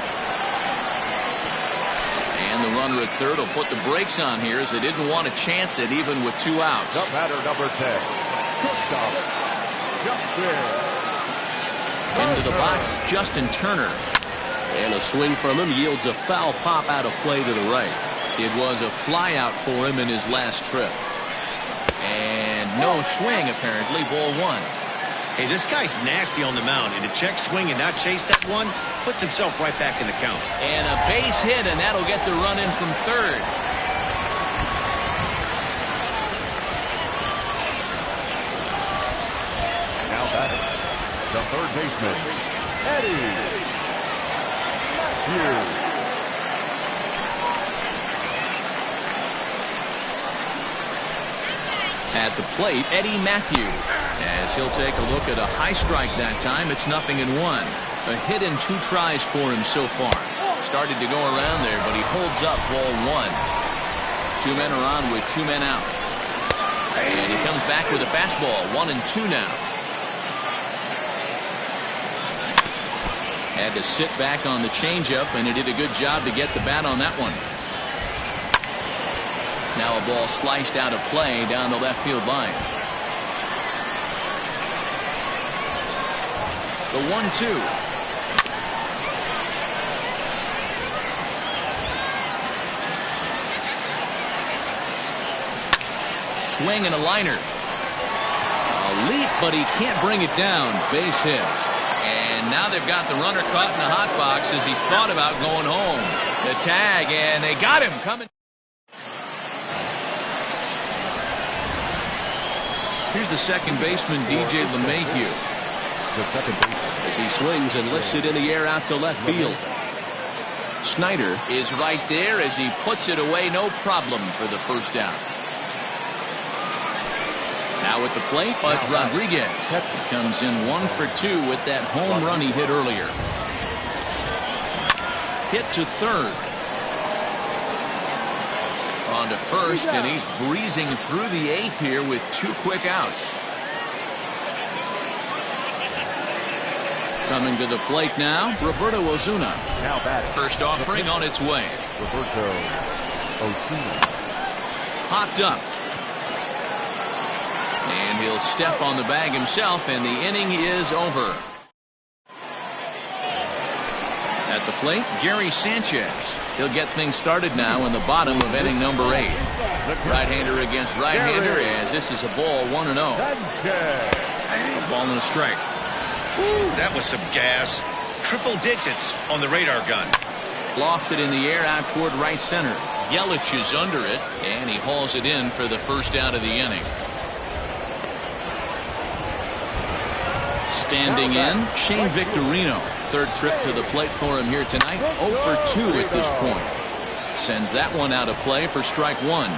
And the runner at third will put the brakes on here as they didn't want to chance it even with 2 outs. The batter, number 10. Into the box, Justin Turner. And a swing from him yields a foul pop out of play to the right. It was a fly out for him in his last trip. And no swing, apparently. Ball 1. Hey, this guy's nasty on the mound, and to check swing and not chase that one puts himself right back in the count. And a base hit, and that'll get the run in from third. Now batting, the third baseman, Eddie Matthews. At the plate, Eddie Matthews, as he'll take a look at a high strike that time. It's 0-1. A hit in 2 tries for him so far. Started to go around there, but he holds up. Ball 1. 2 men are on with 2 men out. And he comes back with a fastball. 1-2 now. Had to sit back on the changeup, and he did a good job to get the bat on that one. Now a ball sliced out of play down the left field line. The 1-2. Swing and a liner. A leap, but he can't bring it down. Base hit. And now they've got the runner caught in the hot box as he thought about going home. The tag, and they got him coming. Here's the second baseman, DJ LeMahieu. As he swings and lifts it in the air out to left field. Snyder is right there as he puts it away, no problem for the first out. Now at the plate, Pudge Rodriguez comes in 1 for 2 with that home run he hit earlier. Hit to third. On to first, and he's breezing through the 8th here with 2 quick outs. Coming to the plate now, Roberto Osuna. Now batting. First offering on its way. Roberto Osuna. Popped up. And he'll step on the bag himself, and the inning is over. At the plate, Gary Sanchez. He'll get things started now in the bottom of inning number 8. Right-hander against right-hander, as this is a ball 1-0. A ball and a strike. Ooh, that was some gas. Triple digits on the radar gun. Lofted in the air out toward right center. Yelich is under it, and he hauls it in for the first out of the inning. Standing in, Shane Victorino. Third trip to the plate for him here tonight. 0 for 2 at this point. Sends that one out of play for strike 1.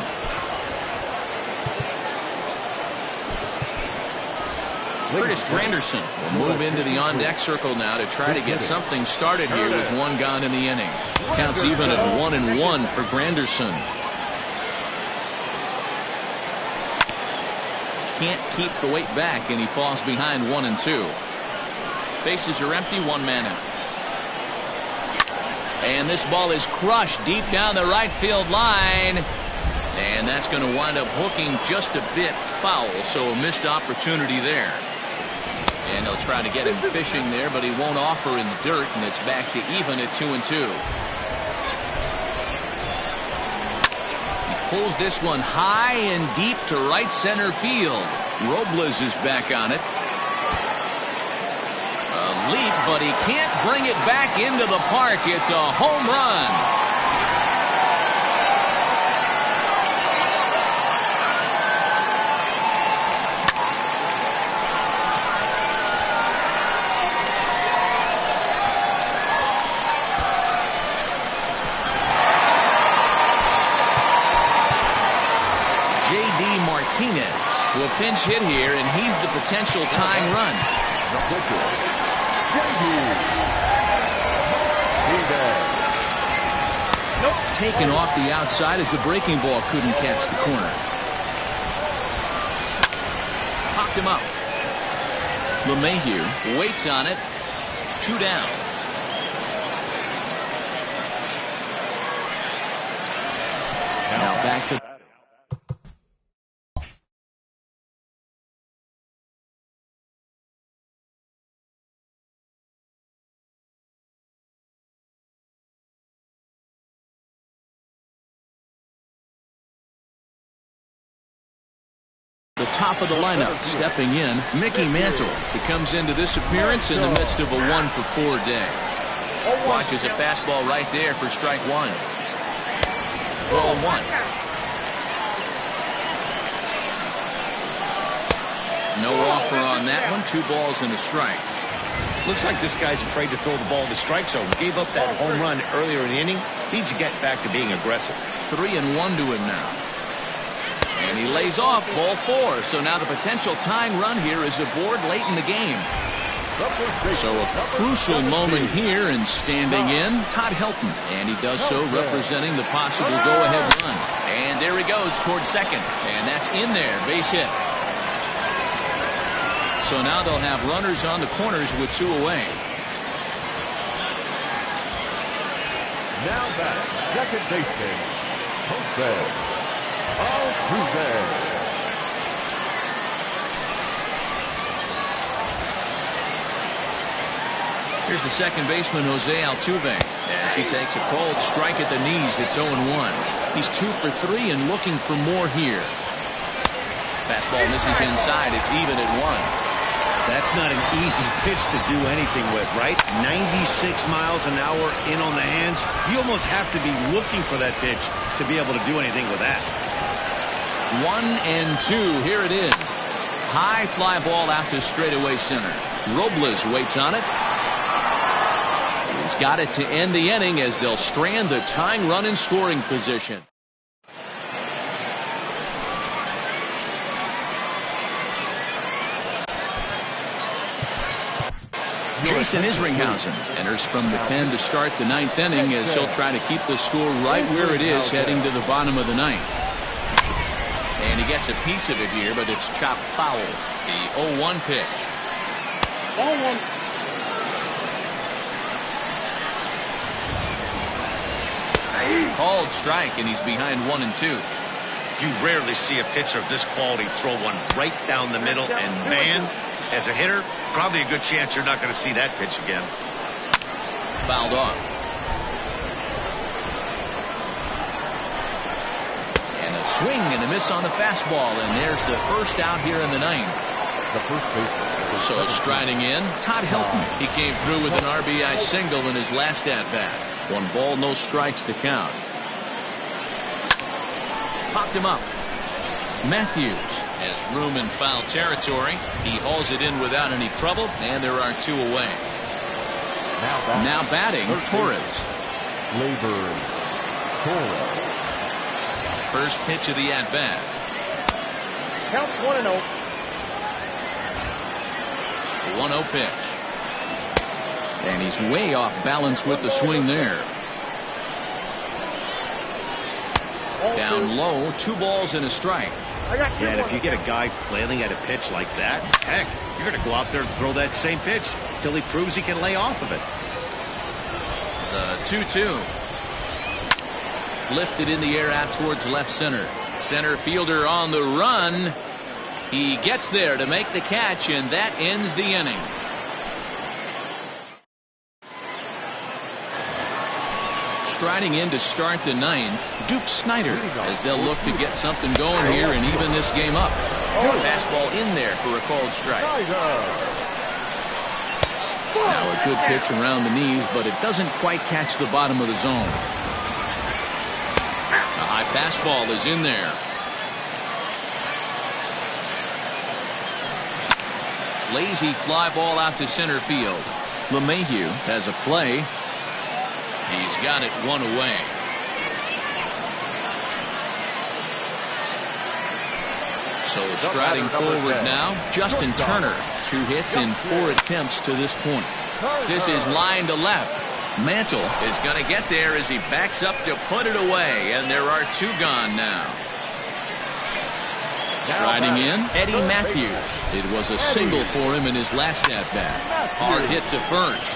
Curtis Granderson will move into the on-deck circle now to try to get something started here with 1 gone in the inning. Counts even at 1-1 for Granderson. Can't keep the weight back, and he falls behind 1-2. Bases are empty, 1 man out. And this ball is crushed deep down the right field line. And that's going to wind up hooking just a bit foul, so a missed opportunity there. And they'll try to get him fishing there, but he won't offer in the dirt, and it's back to even at 2-2. He pulls this one high and deep to right center field. Robles is back on it. A leap, but he can't bring it back into the park. It's a home run. J.D. Martinez will pinch hit here, and he's the potential tying run. The pitcher, Taken off the outside as the breaking ball couldn't catch the corner. Popped him up. LeMahieu waits on it. 2 down. Now back to the top of the lineup. Stepping in, Mickey Mantle. He comes into this appearance in the midst of a 1-for-4 day. Watches a fastball right there for strike 1. Ball 1. No offer on that one. 2 balls and a strike. Looks like this guy's afraid to throw the ball in the strike zone. Gave up that home run earlier in the inning. Needs to get back to being aggressive. 3-1 to him now. And he lays off ball 4. So now the potential tying run here is aboard late in the game. So a crucial moment here, and standing in, Todd Helton. And he does so representing the possible go-ahead run. And there he goes towards second. And that's in there. Base hit. So now they'll have runners on the corners with 2 away. Now back, second baseman, Jose Altuve. Here's the second baseman, Jose Altuve, as he takes a cold strike at the knees. It's 0-1. He's 2 for 3 and looking for more here. Fastball misses inside. It's even at 1. That's not an easy pitch to do anything with, right? 96 miles an hour in on the hands. You almost have to be looking for that pitch to be able to do anything with that. 1-2. Here it is. High fly ball out to straightaway center. Robles waits on it. He's got it to end the inning as they'll strand the tying run in scoring position. Jason Isringhausen enters from the pen to start the 9th inning as he'll try to keep the score right where it is heading to the bottom of the 9th. And he gets a piece of it here, but it's chopped foul. The 0-1 pitch. 0-1. Called strike, and he's behind 1-2. You rarely see a pitcher of this quality throw one right down the middle, and man, as a hitter, probably a good chance you're not going to see that pitch again. Fouled off. And a swing and a miss on the fastball, and there's the first out here in the 9th. The first baseman. So striding in, Todd Helton. He came through with an RBI single in his last at-bat. 1 ball, no strikes to count. Popped him up. Matthews has room in foul territory. He hauls it in without any trouble, and there are 2 away. Now batting, Torres. Labor Torres. First pitch of the at-bat. Count 1-0. 1-0 pitch. And he's way off balance with the swing there. Down low, 2 balls and a strike. Yeah, and if you get a guy flailing at a pitch like that, heck, you're going to go out there and throw that same pitch till he proves he can lay off of it. The 2-2. Lifted in the air out towards left center. Center fielder on the run. He gets there to make the catch, and that ends the inning. Striding in to start the 9th, Duke Snider, as they'll look to get something going here and even this game up. Fastball in there for a called strike. Now a good pitch around the knees, but it doesn't quite catch the bottom of the zone. A high fastball is in there. Lazy fly ball out to center field. LeMahieu has a play. He's got it 1 away. So striding forward now, Justin Turner. 2 hits in 4 attempts to this point. This is line to left. Mantle is going to get there as he backs up to put it away, and there are 2 gone now. Striding in, Eddie Matthews. It was a single for him in his last at-bat. Hard hit to first.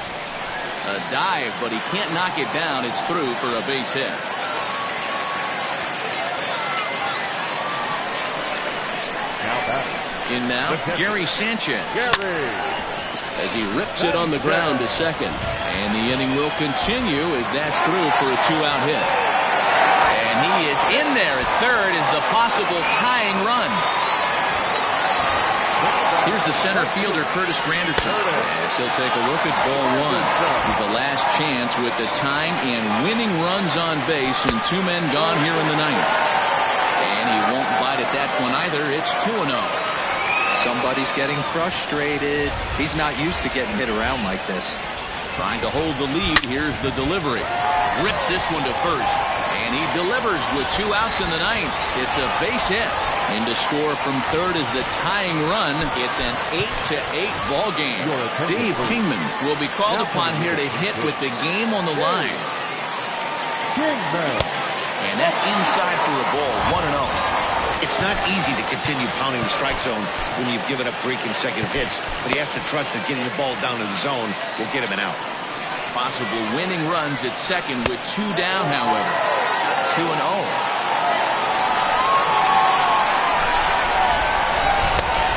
A dive, but he can't knock it down. It's through for a base hit. In now, Gary Sanchez. As he rips it on the ground to second. And the inning will continue as that's through for a 2-out hit. And he is in there at third as the possible tying run. Here's the center fielder, Curtis Granderson. As he'll take a look at ball 1. He's the last chance with the tying and winning runs on base and 2 men gone here in the 9th. And he won't bite at that one either. It's 2-0. Somebody's getting frustrated. He's not used to getting hit around like this. Trying to hold the lead. Here's the delivery. Rips this one to first. And he delivers with 2 outs in the 9th. It's a base hit. And to score from third is the tying run. It's an 8-8 ball game. Dave Kingman will be called upon here to hit with the game on the line. And that's inside for a ball. 1-0. It's not easy to continue pounding the strike zone when you've given up 3 consecutive hits, but he has to trust that getting the ball down to the zone will get him an out. Possible winning runs at second with 2 down, however. 2-0.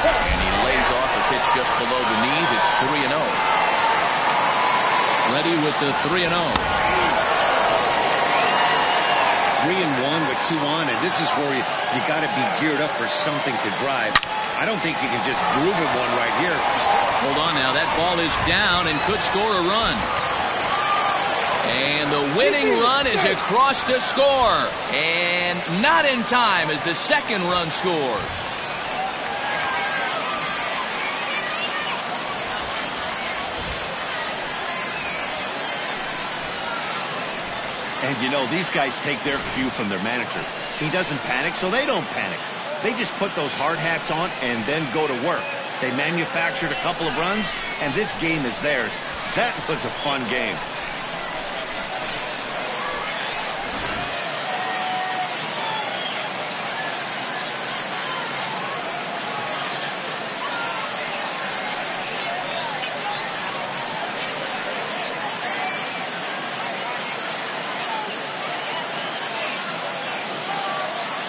And he lays off a pitch just below the knees. It's 3-0. Ready with the 3-0. 3-1 with 2 on, and this is where you got to be geared up for something to drive. I don't think you can just groove him one right here. Hold on now. That ball is down and could score a run. And the winning run is across to score. And not in time as the second run scores. And you know, these guys take their cue from their manager. He doesn't panic, so they don't panic. They just put those hard hats on and then go to work. They manufactured a couple of runs, and this game is theirs. That was a fun game.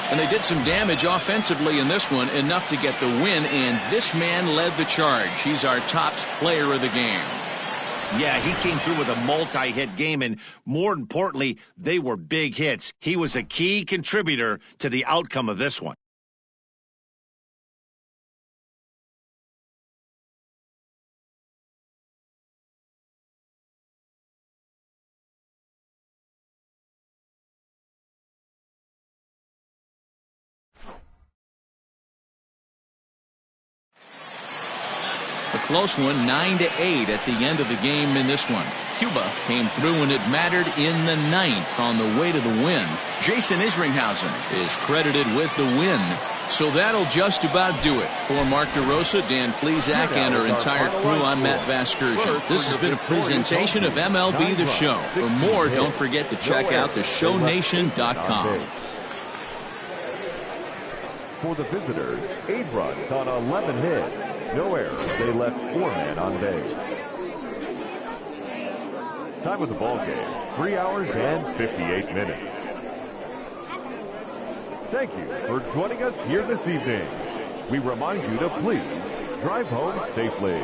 And they did some damage offensively in this one, enough to get the win, and this man led the charge. He's our top player of the game. Yeah, he came through with a multi-hit game, and more importantly, they were big hits. He was a key contributor to the outcome of this one. A close one, 9-8 at the end of the game in this one. Cuba came through when it mattered in the 9th on the way to the win. Jason Isringhausen is credited with the win. So that'll just about do it. For Mark DeRosa, Dan Plesac, and our entire crew, I'm Matt Vasgersian. This has been a presentation of MLB The Show. For more, don't forget to check out theshownation.com. For the visitors, 8 runs on 11 hits. No errors. They left 4 men on base. Time of the ball game, 3 hours and 58 minutes. Thank you for joining us here this evening. We remind you to please drive home safely.